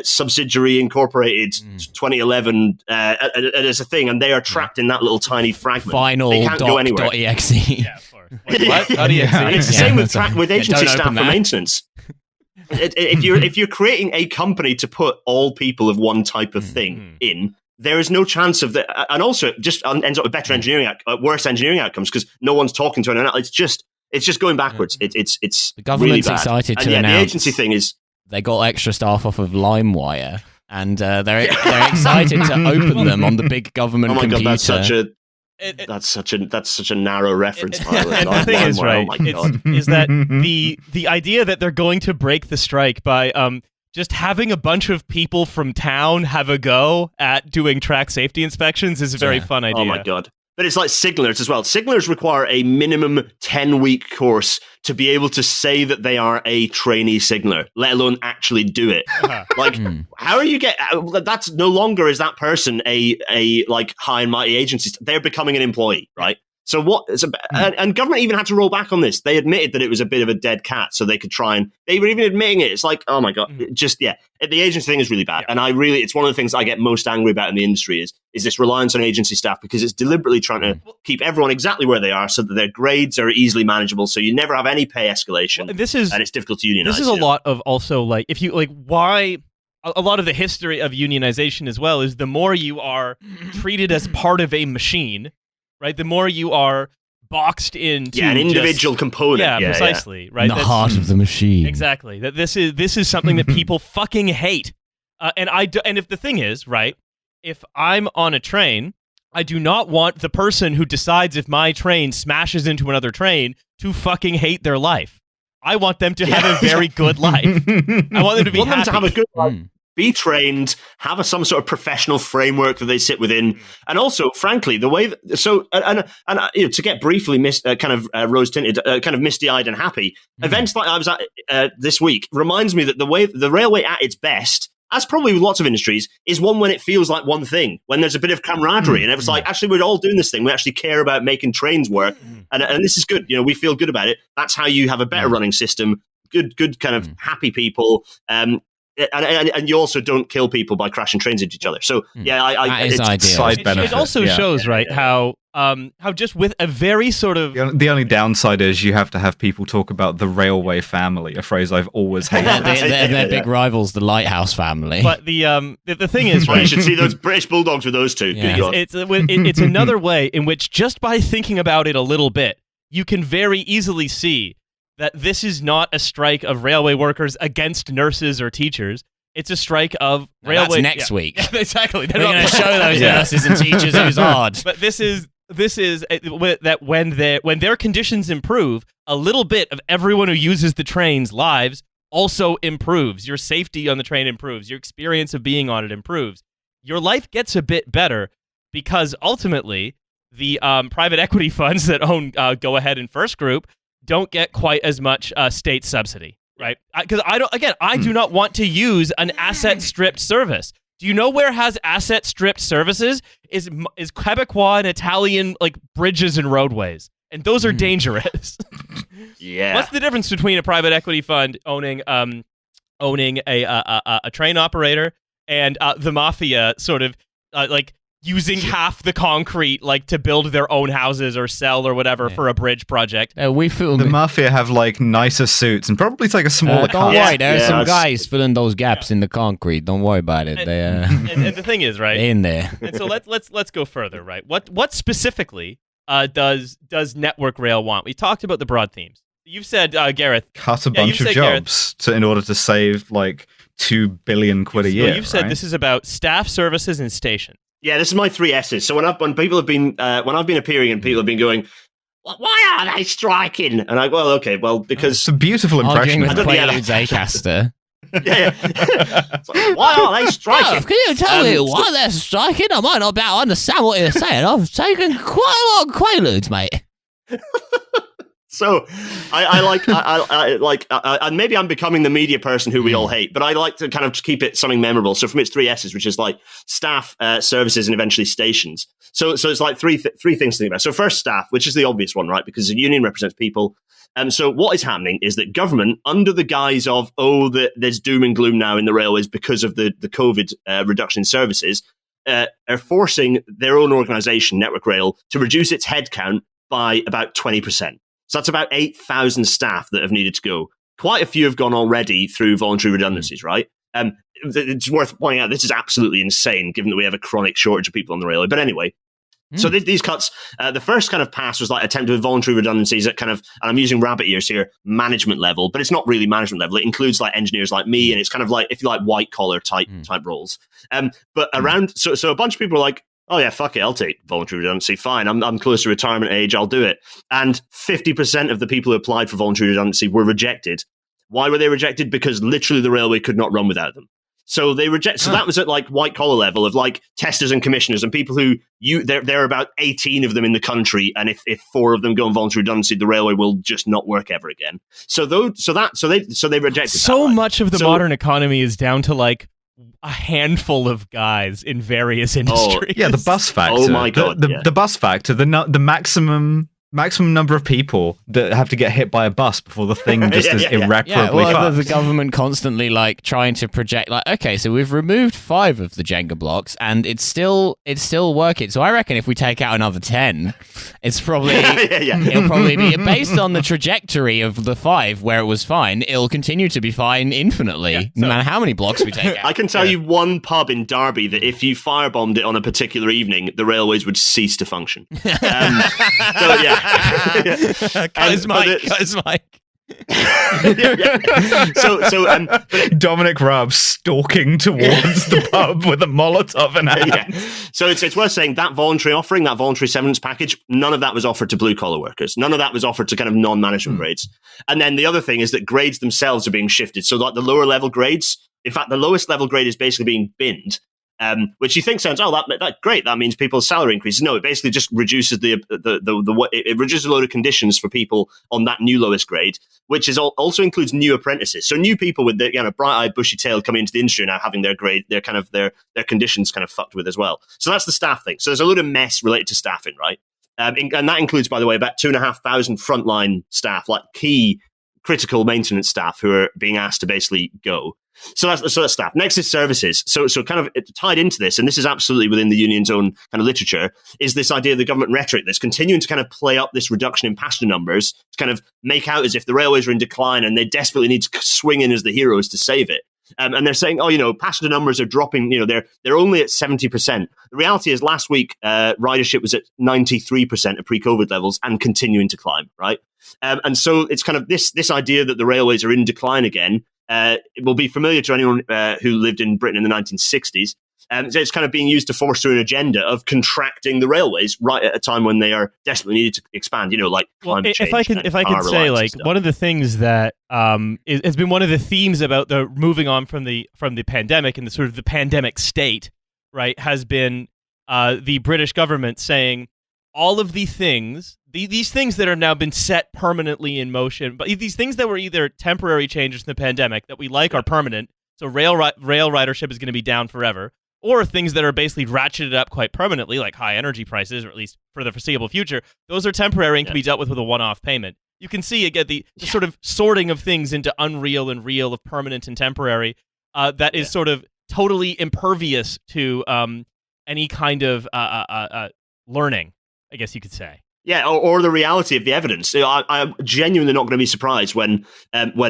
subsidiary incorporated 2011 as a thing, and they are trapped in that little tiny fragment. Final they can't go anywhere. .exe. Yeah, of course. Wait, what? And it's the same with agency staff for maintenance. If you're creating a company to put all people of one type of thing in, there is no chance of that, and also it just ends up with better engineering, worse engineering outcomes because no one's talking to anyone. It's just going backwards. It's the government's really excited to and announce the agency thing is they got extra staff off of LimeWire, and they're excited to open them on the big government computer. God, that's such a That's such a narrow reference. Milo. And the thing is, right, oh my God. is that the idea that they're going to break the strike by just having a bunch of people from town have a go at doing track safety inspections is a very fun idea. Oh my God. But it's like signalers as well. Signalers require a minimum 10-week course to be able to say that they are a trainee signaler, let alone actually do it. Like, how are you that's no longer is that person a like high and mighty agency. They're becoming an employee, right? So and government even had to roll back on this. They admitted that it was a bit of a dead cat, so they could try and they were even admitting it. It's like, oh my God, the agency thing is really bad. And it's one of the things I get most angry about in the industry is this reliance on agency staff, because it's deliberately trying to keep everyone exactly where they are so that their grades are easily manageable. So you never have any pay escalation. Well, and it's difficult to unionize. This is a lot of also like, if you like, why a lot of the history of unionization as well is the more you are treated as part of a machine, right? The more you are boxed into an individual component. Yeah, precisely. Right, in the heart of the machine. Exactly. That this is something that people fucking hate. And if the thing is, right, if I'm on a train, I do not want the person who decides if my train smashes into another train to fucking hate their life. I want them to have a very good life. I want them to be happy. Them to have a good life. Be trained, have some sort of professional framework that they sit within, and also, frankly, the way to get briefly rose tinted, kind of misty eyed and happy. Events like I was at this week reminds me that the way the railway at its best, as probably with lots of industries, is one when it feels like one thing, when there's a bit of camaraderie, and it's like actually we're all doing this thing. We actually care about making trains work, and this is good. We feel good about it. That's how you have a better running system. Good kind of happy people. And you also don't kill people by crashing trains into each other. So that is ideal. Side benefit. It also shows, right, how just with a very sort of the only downside is you have to have people talk about the railway family, a phrase I've always hated. They're big rivals, the Lighthouse family. But the thing is, right, you should see those British Bulldogs with those two. Yeah. It's another way in which just by thinking about it a little bit, you can very easily see that this is not a strike of railway workers against nurses or teachers. It's a strike of railway. That's next week. Yeah, exactly. We're going to show those nurses and teachers who's hard. But this is that when their conditions improve, a little bit of everyone who uses the train's lives also improves. Your safety on the train improves. Your experience of being on it improves. Your life gets a bit better because ultimately the private equity funds that own Go Ahead and First Group don't get quite as much state subsidy, right? Because I do not want to use an asset stripped service. Do you know where has asset stripped services? Is Quebecois and Italian like bridges and roadways, and those are dangerous. Yeah. What's the difference between a private equity fund owning a train operator and the mafia sort of like using half the concrete like to build their own houses or sell or whatever for a bridge project? We feel the mafia have like nicer suits and probably take a smaller car. Don't worry, there are some guys filling those gaps in the concrete. Don't worry about it. And the thing is, right, they're in there. And so let's go further, right? What specifically does Network Rail want? We talked about the broad themes. You've said, Gareth, cut a bunch of jobs in order to save like 2 billion quid a year. You've said this is about staff, services, and stations. Yeah, this is my 3 S's. So when people have been when I've been appearing and people have been going, why are they striking? And because it's a beautiful impression. Arguing with Quaaludes Acaster. Yeah. Like, why are they striking? Can you tell me why they're striking? I might not be able to understand what you're saying. I've taken quite a lot of Quaaludes, mate. So I like, and maybe I'm becoming the media person who we all hate, but I like to kind of keep it something memorable. So from its 3 S's, which is like staff, services, and eventually stations. So it's like three things to think about. So first, staff, which is the obvious one, right? Because the union represents people. So what is happening is that government, under the guise of, there's doom and gloom now in the railways because of the COVID reduction in services, are forcing their own organisation, Network Rail, to reduce its headcount by about 20%. So that's about 8,000 staff that have needed to go. Quite a few have gone already through voluntary redundancies, right? It's worth pointing out this is absolutely insane, given that we have a chronic shortage of people on the railway. But anyway, so these cuts, the first kind of pass was like attempted with voluntary redundancies at kind of, and I'm using rabbit ears here, management level, but it's not really management level. It includes like engineers like me, and it's kind of like, if you like, white collar type roles. But around, so a bunch of people are like, oh yeah, fuck it, I'll take voluntary redundancy. Fine, I'm close to retirement age, I'll do it. And 50% of the people who applied for voluntary redundancy were rejected. Why were they rejected? Because literally the railway could not run without them. So they reject. So that was at like white collar level of like testers and commissioners and people who there are about 18 of them in the country, and if 4 of them go on voluntary redundancy, the railway will just not work ever again. So they rejected. So much of the modern economy is down to like a handful of guys in various industries. Yeah, the bus factor. Oh my god, the bus factor. The maximum number of people that have to get hit by a bus before the thing just is irreparably fucked. The government constantly like trying to project like, okay, so we've removed 5 of the Jenga blocks and it's still working. So I reckon if we take out another 10, it's probably it'll probably be based on the trajectory of the 5 where it was fine. It'll continue to be fine infinitely, no matter how many blocks we take out. I can tell you one pub in Derby that if you firebombed it on a particular evening, the railways would cease to function. So yeah. Guys, Mike. So Dominic Raab stalking towards the pub with a Molotov in hand. Yeah. So it's worth saying that voluntary offering, that voluntary severance package, none of that was offered to blue collar workers. None of that was offered to kind of non-management grades. And then the other thing is that grades themselves are being shifted. So like the lower level grades, in fact, the lowest level grade is basically being binned. Which you think sounds, that great. That means people's salary increases. No, it basically just reduces it reduces a load of conditions for people on that new lowest grade, which is also includes new apprentices. So new people with the bright-eyed, bushy tail coming into the industry now having their grade, their conditions kind of fucked with as well. So that's the staff thing. So there's a load of mess related to staffing, right? And that includes, by the way, about 2,500 frontline staff, like key critical maintenance staff who are being asked to basically go. So that's staff. Next is services. So kind of tied into this, and this is absolutely within the union's own kind of literature, is this idea of the government rhetoric that's continuing to kind of play up this reduction in passenger numbers to kind of make out as if the railways are in decline and they desperately need to swing in as the heroes to save it. And they're saying, passenger numbers are dropping. They're only at 70%. The reality is, last week, ridership was at 93% of pre-COVID levels and continuing to climb. Right, and so it's kind of this idea that the railways are in decline again. It will be familiar to anyone who lived in Britain in the 1960s. So it's kind of being used to force through an agenda of contracting the railways right at a time when they are desperately needed to expand. Like climate change. If I could say, like, one of the things that has been one of the themes about the moving on from the pandemic and the sort of the pandemic state, right, has been the British government saying all of the things. These things that are now been set permanently in motion, but these things that were either temporary changes in the pandemic that we like are permanent, so rail ridership is going to be down forever, or things that are basically ratcheted up quite permanently, like high energy prices, or at least for the foreseeable future, those are temporary and can be dealt with a one-off payment. You can see again the sort of sorting of things into unreal and real, of permanent and temporary, that is sort of totally impervious to any kind of learning, I guess you could say. Yeah, or the reality of the evidence. I'm genuinely not going to be surprised when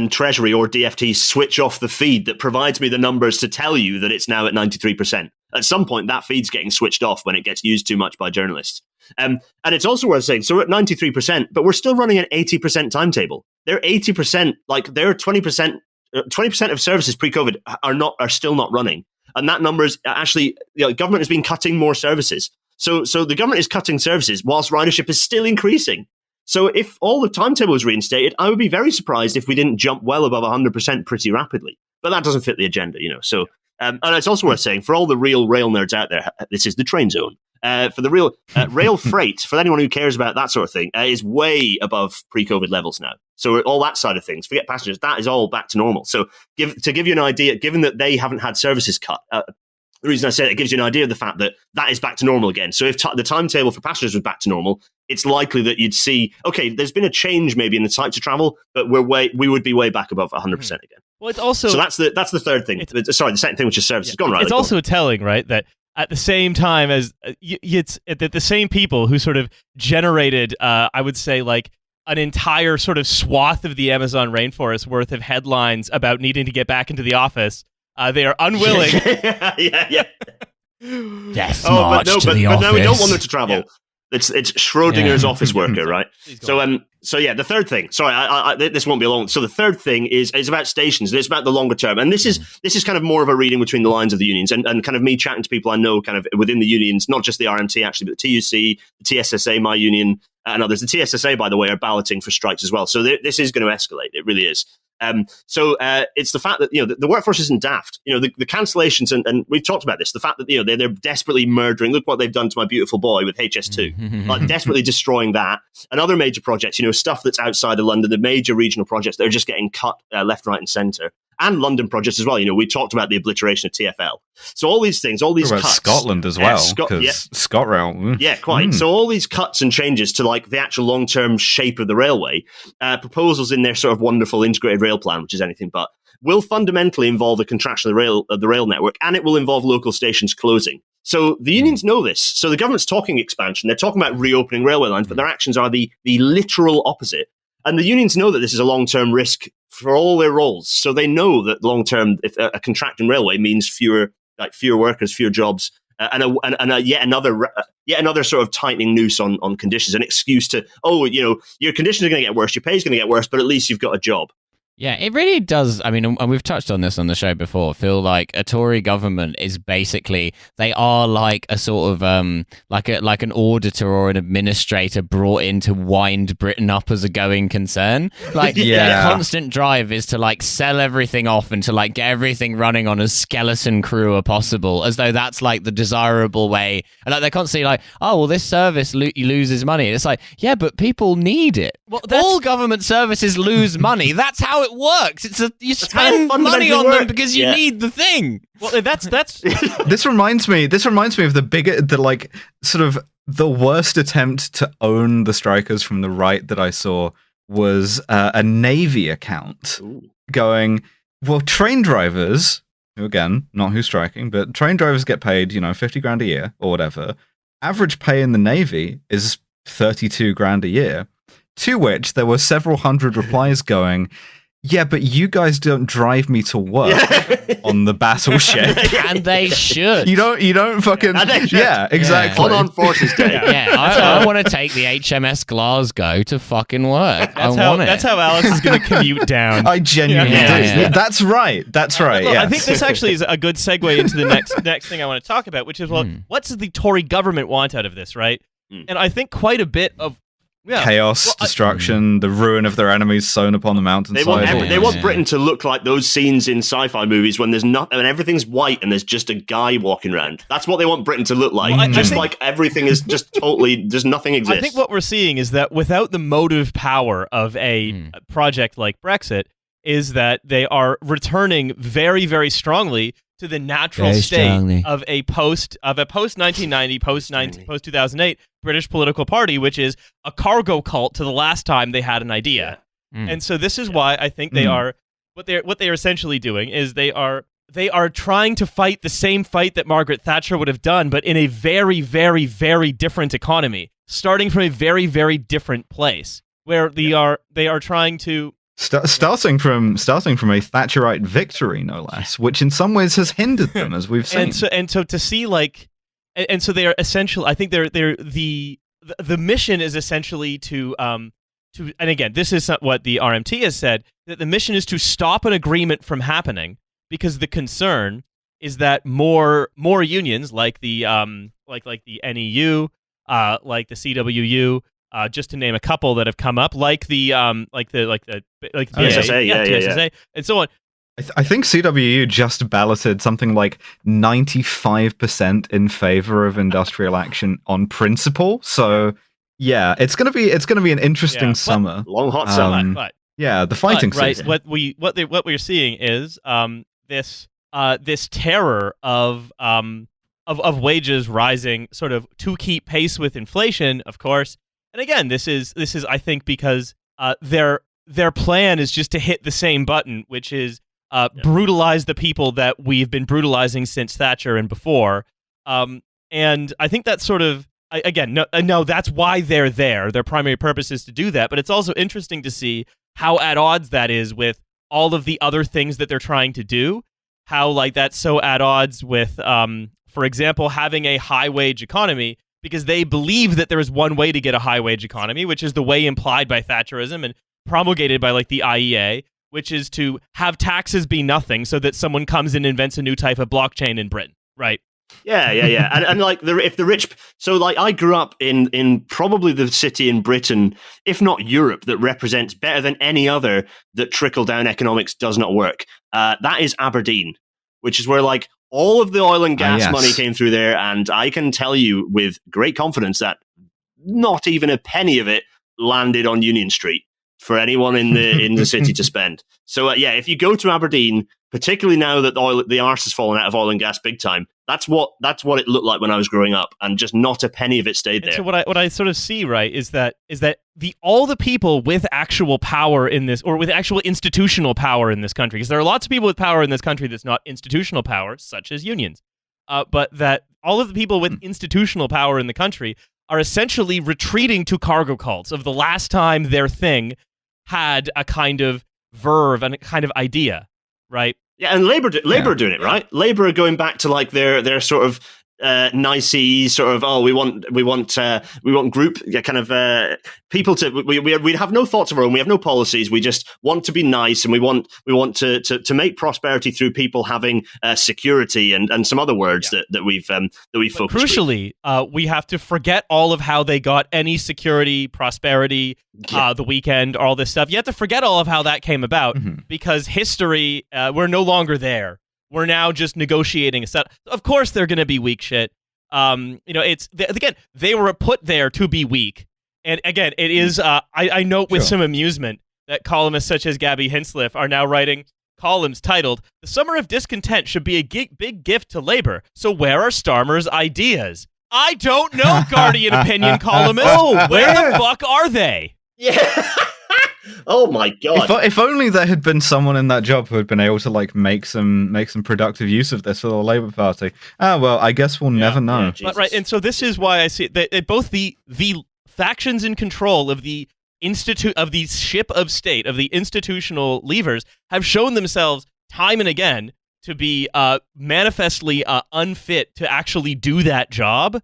Treasury or DfT switch off the feed that provides me the numbers to tell you that it's now at 93%. At some point, that feed's getting switched off when it gets used too much by journalists. And it's also worth saying, so we're at 93%, but we're still running an 80% timetable. They're 80%, like they're 20% of services pre-COVID are still not running. And that number is actually, government has been cutting more services. So the government is cutting services whilst ridership is still increasing. So if all the timetable was reinstated, I would be very surprised if we didn't jump well above 100% pretty rapidly. But that doesn't fit the agenda, So, and it's also worth saying, for all the real rail nerds out there, this is the train zone. For the real rail freight, for anyone who cares about that sort of thing, is way above pre-COVID levels now. So all that side of things, forget passengers, that is all back to normal. So to give you an idea, given that they haven't had services cut, the reason I say it gives you an idea of the fact that is back to normal again. So if the timetable for passengers was back to normal, it's likely that you'd see, okay, there's been a change maybe in the types of travel, but we would be way back above 100% again. Well, it's also, so that's the third thing. Sorry, the second thing, which is services. Go on, Riley. It's also telling, right, that at the same time as it's that the same people who sort of generated, I would say, like an entire sort of swath of the Amazon rainforest worth of headlines about needing to get back into the office. They are unwilling. yeah. Death march to the office. But no, we don't want them to travel. Yeah. It's Schrodinger's office worker, right? So yeah, the third thing. Sorry, this won't be long. So the third thing is about stations. And it's about the longer term, and this is kind of more of a reading between the lines of the unions, and kind of me chatting to people I know, kind of within the unions, not just the RMT actually, but the TUC, the TSSA, my union, and others. The TSSA, by the way, are balloting for strikes as well. So this is going to escalate. It really is. So it's the fact that the workforce isn't daft. The cancellations, and we've talked about this. The fact that they're desperately murdering. Look what they've done to my beautiful boy with HS2, like desperately destroying that. And other major projects, stuff that's outside of London, the major regional projects that are just getting cut left, right, and centre. And London projects as well. We talked about the obliteration of TfL. So all these things, all these cuts. Scotland as well, because ScotRail. Yeah, quite. So all these cuts and changes to like the actual long-term shape of the railway, proposals in their sort of wonderful integrated rail plan, which is anything but, will fundamentally involve a contraction of the rail network, and it will involve local stations closing. So the unions know this. So the government's talking expansion. They're talking about reopening railway lines, but their actions are the literal opposite. And the unions know that this is a long-term risk for all their roles. So they know that long-term, if a contracting railway means fewer workers, fewer jobs, and yet another sort of tightening noose on conditions, an excuse to, your conditions are going to get worse, your pay is going to get worse, but at least you've got a job. Yeah, it really does. I mean, and we've touched on this on the show before. Feel like a Tory government is basically, they are like a sort of like an auditor or an administrator brought in to wind Britain up as a going concern. Like their constant drive is to like sell everything off and to like get everything running on as skeleton crew as possible, as though that's like the desirable way. And like they're constantly like, oh well, this service loses money. And it's like, yeah, but people need it. Well, all government services lose money. That's how it works. You spend money on them because you need the thing. Well, that's This reminds me of the worst attempt to own the strikers from the right that I saw was a Navy account going, well, train drivers, who again, not who's striking, but train drivers get paid, 50 grand a year or whatever. Average pay in the Navy is 32 grand a year. To which there were several hundred replies going, yeah, but you guys don't drive me to work on the battleship. And they should. You don't fucking... Yeah, exactly. Hold on Forces Day. I want to take the HMS Glasgow to fucking work. That's how Alice is going to commute down. I genuinely do. Yeah. That's right. Well, yes. I think this actually is a good segue into the next thing I want to talk about, which is, what does the Tory government want out of this, right? And I think quite a bit of chaos, destruction, the ruin of their enemies sown upon the mountainside. They want Britain to look like those scenes in sci-fi movies when when everything's white and there's just a guy walking around. That's what they want Britain to look like. Like everything is just totally, just nothing exists. I think what we're seeing is that without the motive power of a project like Brexit, is that they are returning very, very strongly to the natural state of a post 1990, post 2008 British political party, which is a cargo cult to the last time they had an idea. And so this is why I think they are what they're essentially doing is they are trying to fight the same fight that Margaret Thatcher would have done, but in a very, very, very different economy, starting from a very, very different place, where they are trying to. Starting from a Thatcherite victory, no less, which in some ways has hindered them, as we've seen. And so to see so they are essentially. I think they're the mission is essentially to and again, this is what the RMT has said, that the mission is to stop an agreement from happening, because the concern is that more unions like the like the NEU, like the CWU. Just to name a couple that have come up, like the TSSA, and so on. I think CWU just balloted something like 95% in favor of industrial action on principle. So yeah, it's gonna be an interesting summer, long hot summer. The fighting season. What we're seeing is this terror of wages rising, sort of to keep pace with inflation, of course. And again, this is I think because their plan is just to hit the same button, which is brutalize the people that we've been brutalizing since Thatcher and before. And I think that's sort of that's why they're there. Their primary purpose is to do that. But it's also interesting to see how at odds that is with all of the other things that they're trying to do. How that's so at odds with, for example, having a high wage economy because they believe that there is one way to get a high wage economy, which is the way implied by Thatcherism and promulgated by like the IEA, which is to have taxes be nothing so that someone comes and invents a new type of blockchain in Britain, right? Yeah. And like if the rich, so like I grew up in probably the city in Britain, if not Europe, that represents better than any other that trickle down economics does not work. That is Aberdeen, which is where like all of the oil and gas money came through there, and I can tell you with great confidence that not even a penny of it landed on Union Street for anyone in the city to spend. So if you go to Aberdeen, particularly now that the arse has fallen out of oil and gas big time, that's what it looked like when I was growing up, and just not a penny of it stayed there. And so what I sort of see, right, is that all the people with actual power in this, or with actual institutional power in this country, because there are lots of people with power in this country that's not institutional power, such as unions, but that all of the people with institutional power in the country are essentially retreating to cargo cults of the last time their thing had a kind of verve and a kind of idea, right? Yeah, and Labour are doing it, right? Labour are going back to like their sort of nicey sort of we want group kind of people to we have no thoughts of our own, we have no policies, we just want to be nice, and we want to make prosperity through people having security and some other words that we've focused. Crucially, we have to forget all of how they got any security, prosperity, the weekend, all this stuff. You have to forget all of how that came about, because history, we're no longer there. We're now just negotiating a set. Of course, they're going to be weak shit. Again, they were put there to be weak. And again, it is, I note with some amusement that columnists such as Gabby Hinsliff are now writing columns titled, "The Summer of Discontent should be a big gift to Labour. So where are Starmer's ideas?" I don't know, Guardian opinion columnists. Where the fuck are they? Yeah. Oh my god! If only there had been someone in that job who had been able to like make some productive use of this for the Labour Party. Well, I guess we'll never know. But, right, and so this is why I see that both the factions in control of the ship of state, of the institutional levers, have shown themselves time and again to be manifestly unfit to actually do that job.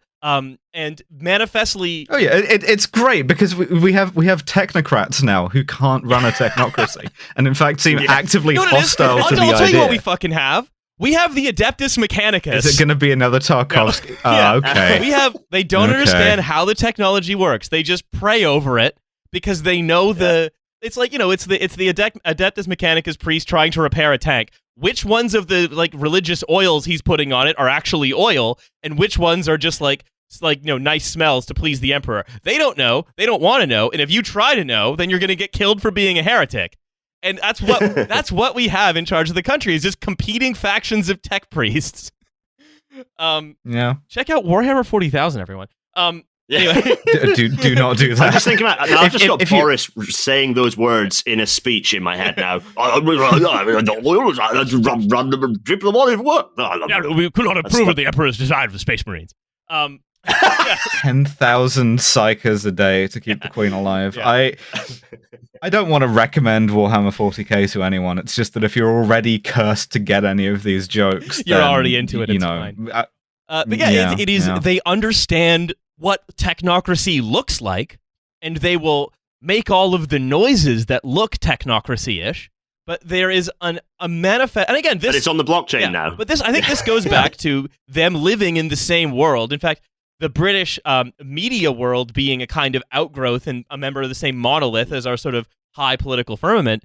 And manifestly, it's great because we have technocrats now who can't run a technocracy, and in fact seem actively hostile to the idea. I'll tell you what we fucking have. We have the Adeptus Mechanicus. Is it going to be another Tarkovsky? No. Okay. They don't understand how the technology works. They just pray over it because they know it's like, it's the Adeptus Mechanicus priest trying to repair a tank. Which ones of the like religious oils he's putting on it are actually oil, and which ones are just like nice smells to please the emperor? They don't know. They don't want to know. And if you try to know, then you're going to get killed for being a heretic. And that's what we have in charge of the country, is just competing factions of tech priests. Check out Warhammer 40,000, everyone. Anyway. do not do that. I'm just thinking about. I've just got Boris saying those words in a speech in my head now. Drip them all over what? We could not approve of the Emperor's design for the Space Marines. 10,000 psychers a day to keep the Queen alive. Yeah. I don't want to recommend Warhammer 40k to anyone. It's just that if you're already cursed to get any of these jokes, you're then, already into it. It's fine. It is. They understand what technocracy looks like, and they will make all of the noises that look technocracy-ish. But there is a manifest, and again, but it's on the blockchain now. But I think this goes back to them living in the same world. In fact, the British media world being a kind of outgrowth and a member of the same monolith as our sort of high political firmament,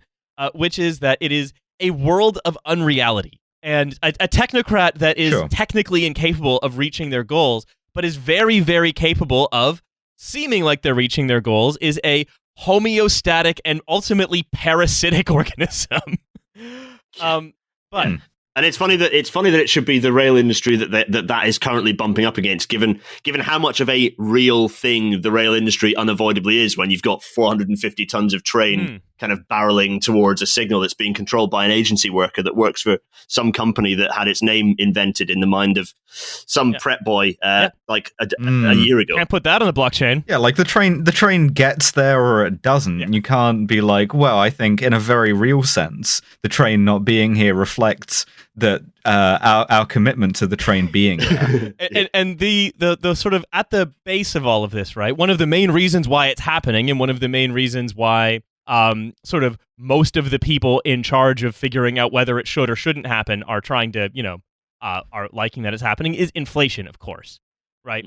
which is that it is a world of unreality. And a technocrat that is technically incapable of reaching their goals, but is very, very capable of seeming like they're reaching their goals, is a homeostatic and ultimately parasitic organism. And it's funny that it should be the rail industry that is currently bumping up against, given how much of a real thing the rail industry unavoidably is when you've got 450 tons of train kind of barreling towards a signal that's being controlled by an agency worker that works for some company that had its name invented in the mind of some prep boy like a year ago. Can't put that on the blockchain. Yeah, like the train gets there or it doesn't. You can't be like, well, I think in a very real sense, the train not being here reflects that our commitment to the train being there. and the sort of at the base of all of this, right? One of the main reasons why it's happening, and one of the main reasons why sort of most of the people in charge of figuring out whether it should or shouldn't happen are trying to, are liking that it's happening, is inflation, of course, right?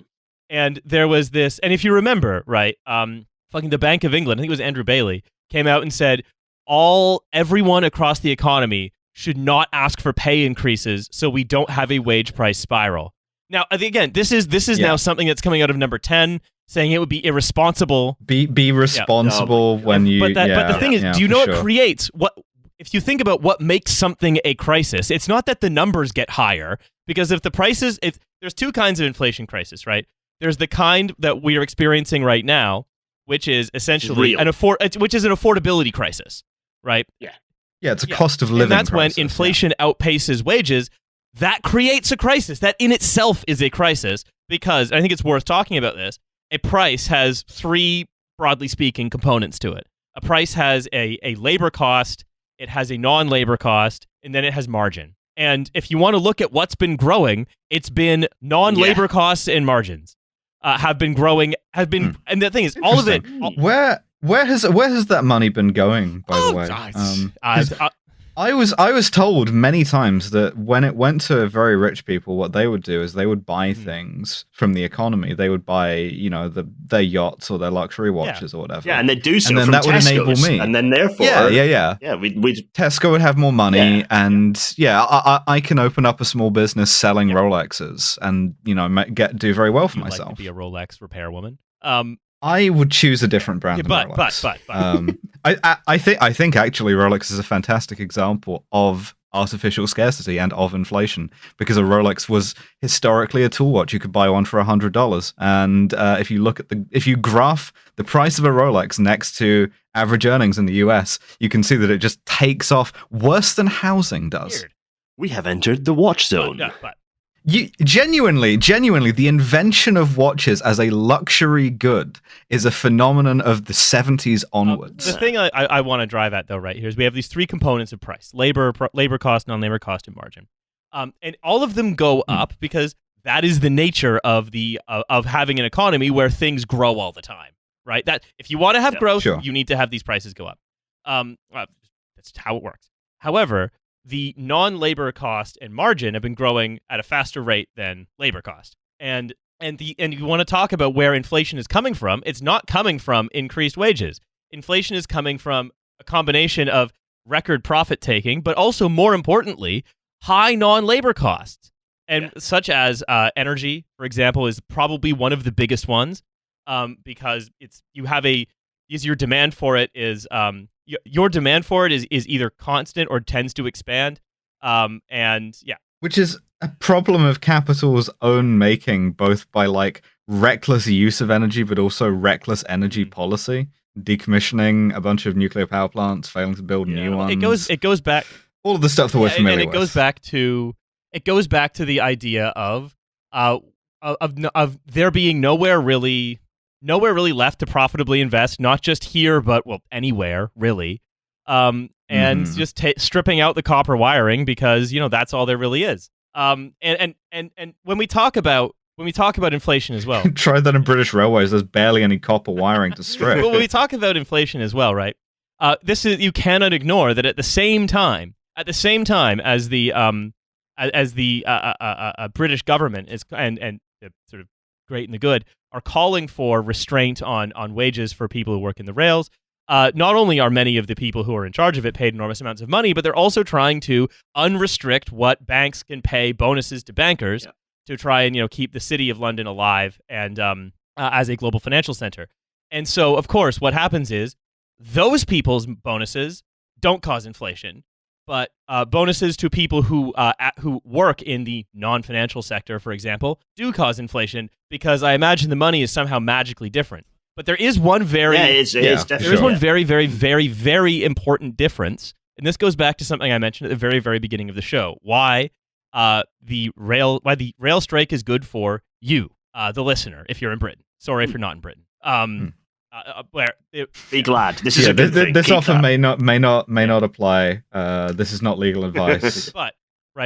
And there was this, and if you remember, right, fucking the Bank of England, I think it was Andrew Bailey, came out and said everyone across the economy should not ask for pay increases so we don't have a wage price spiral. Now, again, this is now something that's coming out of number 10, saying it would be irresponsible. Be responsible when you. But the thing is, do you know what creates what? If you think about what makes something a crisis, it's not that the numbers get higher, because if the prices, there's two kinds of inflation crisis, right? There's the kind that we are experiencing right now, which is essentially which is an affordability crisis, right? Yeah, it's a cost of living. And that's crisis, when inflation outpaces wages. That creates a crisis. That in itself is a crisis, because I think it's worth talking about this. A price has three, broadly speaking, components to it. A price has a labor cost, it has a non-labor cost, and then it has margin. And if you want to look at what's been growing, it's been non-labor costs and margins have been growing. And the thing is, all of it. Where has that money been going? By the way, I was told many times that when it went to very rich people, what they would do is they would buy things from the economy. They would buy, their yachts or their luxury watches or whatever. Yeah, and they'd do so. And then from that would enable me. And then therefore, we'd Tesco would have more money, and I can open up a small business selling Rolexes, and do very well for myself. Like to be a Rolex repair woman. I would choose a different brand than Rolex. I think actually Rolex is a fantastic example of artificial scarcity and of inflation, because a Rolex was historically a tool watch. You could buy one for $100, and if you graph the price of a Rolex next to average earnings in the US, you can see that it just takes off worse than housing does. Weird. We have entered the watch zone. You genuinely, the invention of watches as a luxury good is a phenomenon of the 70s onwards. The thing I want to drive at, though, right here, is we have these three components of price: labor cost, non-labor cost, and margin. And all of them go up because that is the nature of of having an economy where things grow all the time, right? That if you want to have growth, you need to have these prices go up. That's how it works. However, the non-labor cost and margin have been growing at a faster rate than labor cost. And you want to talk about where inflation is coming from. It's not coming from increased wages. Inflation is coming from a combination of record profit taking, but also, more importantly, high non-labor costs. And such as energy, for example, is probably one of the biggest ones, because your demand for it is your demand for it is either constant or tends to expand, which is a problem of capital's own making, both by reckless use of energy, but also reckless energy policy, decommissioning a bunch of nuclear power plants, failing to build new ones. It goes back all of the stuff that we're familiar with. And it goes back to the idea of there being nowhere really left to profitably invest, not just here, but anywhere really, and just stripping out the copper wiring, because that's all there really is. And when we talk about inflation as well, try that in British Railways. There's barely any copper wiring to strip. But when we talk about inflation as well, right? You cannot ignore that at the same time as the British government is and the sort of great and the good are calling for restraint on wages for people who work in the rails. Not only are many of the people who are in charge of it paid enormous amounts of money, but they're also trying to unrestrict what banks can pay bonuses to bankers to try and keep the city of London alive and as a global financial center. And so, of course, what happens is those people's bonuses don't cause inflation, but bonuses to people who work in the non-financial sector, for example, do cause inflation, because I imagine the money is somehow magically different. But there is one very definitely one very, very, very, very important difference, and this goes back to something I mentioned at the very, very beginning of the show. Why the rail strike is good for you, the listener, if you're in Britain. Sorry if you're not in Britain. Be glad. This is a good thing. This offer may not apply. This is not legal advice. But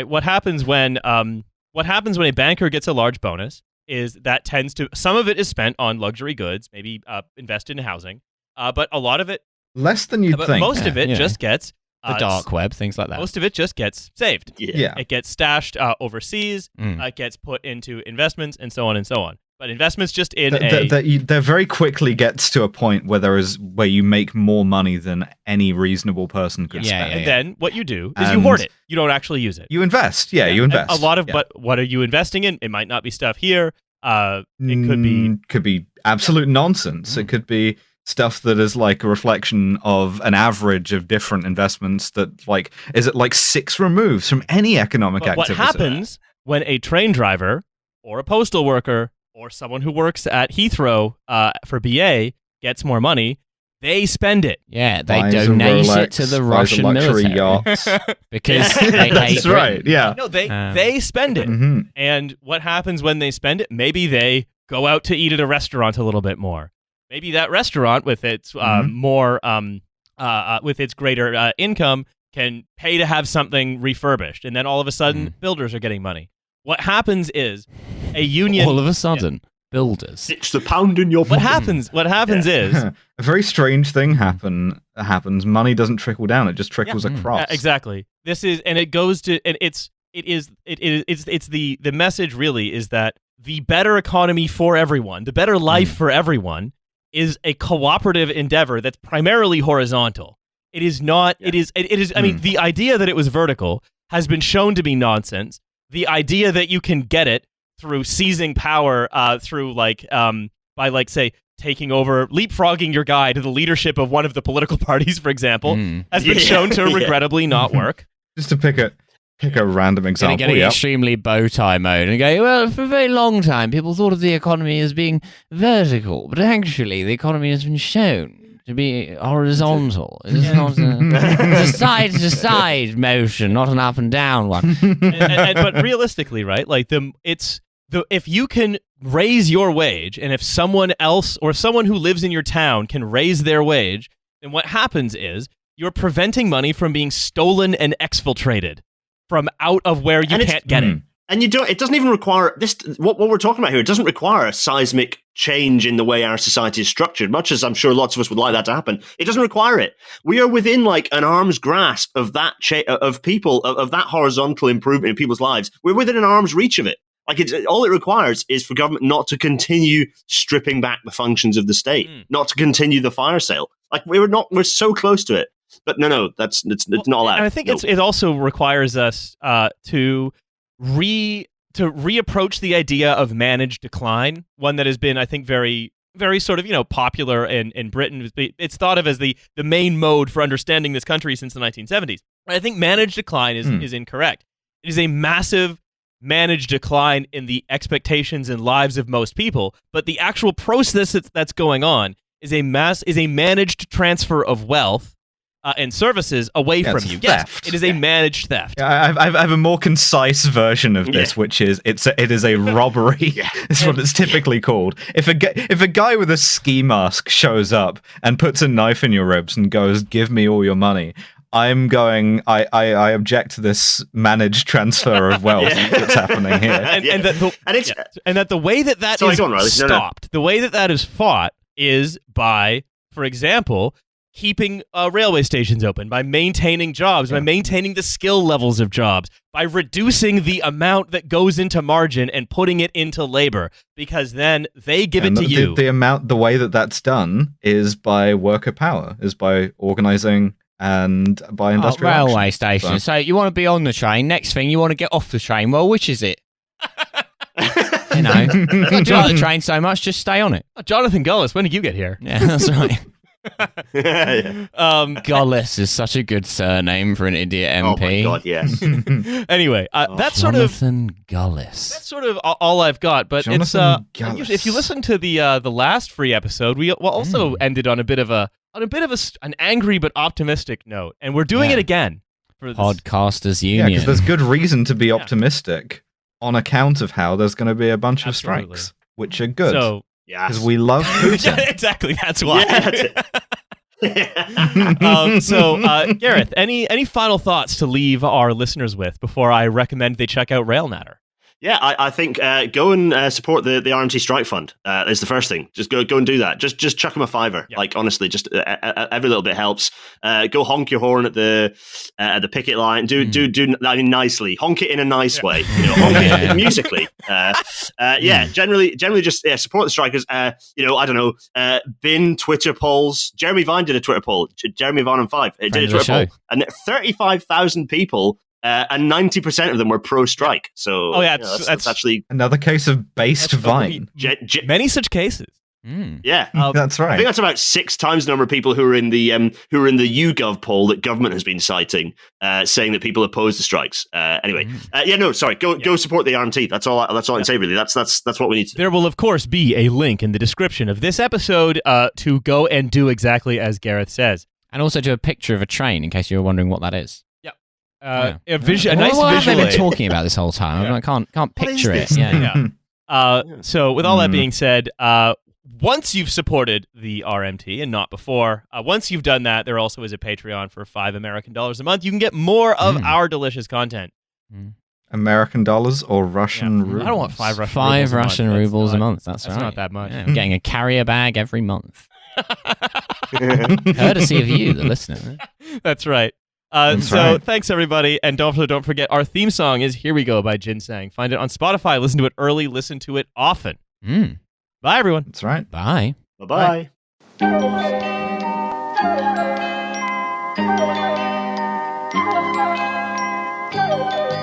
what happens when a banker gets a large bonus is that tends to, some of it is spent on luxury goods, maybe invested in housing, but a lot of it, less than you'd think. Most of it just gets the dark web, things like that. Most of it just gets saved. Yeah. It gets stashed overseas. It gets put into investments and so on and so on. But investments just in there very quickly gets to a point where you make more money than any reasonable person could spend. And then what you do is you hoard it. You don't actually use it. You invest. You invest. A lot of, but what are you investing in? It might not be stuff here. It could be absolute nonsense. It could be stuff that is like a reflection of an average of different investments that is it 6 removes from any economic activity. What happens when a train driver or a postal worker or someone who works at Heathrow for BA gets more money, they spend it. Yeah, they donate it to the Russian military yachts. Because they hate That's right, yeah. No, they spend it. Mm-hmm. And what happens when they spend it? Maybe they go out to eat at a restaurant a little bit more. Maybe that restaurant with its with its greater income can pay to have something refurbished. And then all of a sudden, builders are getting money. What happens is a union. All of a sudden, builders. It's the pound in your What happens is a very strange thing happens. Money doesn't trickle down; it just trickles across. Exactly. This is, and it goes to, and it's the message really is that the better economy for everyone, the better life for everyone, is a cooperative endeavor that's primarily horizontal. It is not. Yeah. It is. I mean, the idea that it was vertical has been shown to be nonsense. The idea that you can get it through seizing power, through by say taking over, leapfrogging your guy to the leadership of one of the political parties, for example, has been shown to regrettably not work. Just to pick a random example. Getting extremely bow tie mode and go, well, for a very long time, people thought of the economy as being vertical, but actually the economy has been shown to be horizontal. It's not a side-to-side motion, not an up and down one. But realistically, right? If you can raise your wage, and if someone else or someone who lives in your town can raise their wage, then what happens is you're preventing money from being stolen and exfiltrated from out of where you can't get it. And it doesn't even require this. What we're talking about here, it doesn't require a seismic change in the way our society is structured, much as I'm sure lots of us would like that to happen. It doesn't require it. We are within an arm's grasp of that of people, of that horizontal improvement in people's lives. We're within an arm's reach of it. All it requires is for government not to continue stripping back the functions of the state, not to continue the fire sale. We're so close to it. But no, it's not allowed. And I think it also requires us to reapproach the idea of managed decline, one that has been, I think, very, very sort of, popular in Britain. It's thought of as the main mode for understanding this country since the 1970s. I think managed decline is incorrect. It is a massive managed decline in the expectations and lives of most people, but the actual process that's going on is a managed transfer of wealth and services away from you. Theft. Yes, it is a managed theft. Yeah, I have a more concise version of this, which is it is a robbery. It's what it's typically called. If a guy with a ski mask shows up and puts a knife in your ribs and goes, "Give me all your money," I object to this managed transfer of wealth that's happening here. And that the way that is stopped, the way that is fought is by, for example, keeping railway stations open, by maintaining jobs, by maintaining the skill levels of jobs, by reducing the amount that goes into margin and putting it into labor, because then they give it to you. The way that's done is by worker power, is by organizing and by industrial railway station. So you want to be on the train. Next thing, you want to get off the train. Well, which is it? You like the train so much, just stay on it. Oh, Jonathan Gullis, when did you get here? Yeah, that's right. Gullis is such a good surname for an idiot MP. Oh my god, yes. Anyway, that's sort of Jonathan Gullis. That's sort of all I've got, but Jonathan it's Gullis. if you listen to the last free episode, we also ended on a bit of an angry but optimistic note, and we're doing it again for this. Podcasters Yeah, Union. because there's good reason to be optimistic on account of how there's going to be a bunch of Absolutely. strikes, which are good. So Yes. Because we love Putin. exactly, that's why. Yeah, that's it. Gareth, any final thoughts to leave our listeners with before I recommend they check out RailNatter? Yeah, I think go and support the RMT Strike Fund is the first thing. Just go and do that. Just chuck them a $5. Yeah. Like honestly, just every little bit helps. Go honk your horn at the picket line. Do I mean, nicely. Honk it in a nice way. You know, honk it musically. Generally just support the strikers. I don't know. Bin Twitter polls. Jeremy Vine did a Twitter poll. Jeremy Vine on 5 did a Twitter poll, and 35,000 people. And 90% of them were pro-strike. So, that's actually Another case of based Vine. Many such cases. Yeah, That's right. I think that's about 6 times the number of people who are in the YouGov poll that government has been citing, saying that people oppose the strikes. Anyway, go support the RMT. That's all. That's all I can say. Really, that's what we need to do. There will of course be a link in the description of this episode to go and do exactly as Gareth says, and also do a picture of a train in case you were wondering what that is. a nice What have I visual. been talking about this whole time? I can't picture it. this? Yeah. So with all that being said, once you've supported the RMT and not before, once you've done that, there also is a Patreon for $5 American a month. You can get more of our delicious content. American dollars or Russian rubles? I don't want 5 Russian Five rubles Russian rubles a month. That's That's right. not that much. Yeah, I'm getting a carrier bag every month. Courtesy of you, the listener. That's right. Thanks everybody, and don't forget our theme song is "Here We Go" by Ginseng. Find it on Spotify. Listen to it early. Listen to it often. Bye everyone. That's right. Bye. Bye-bye. Bye.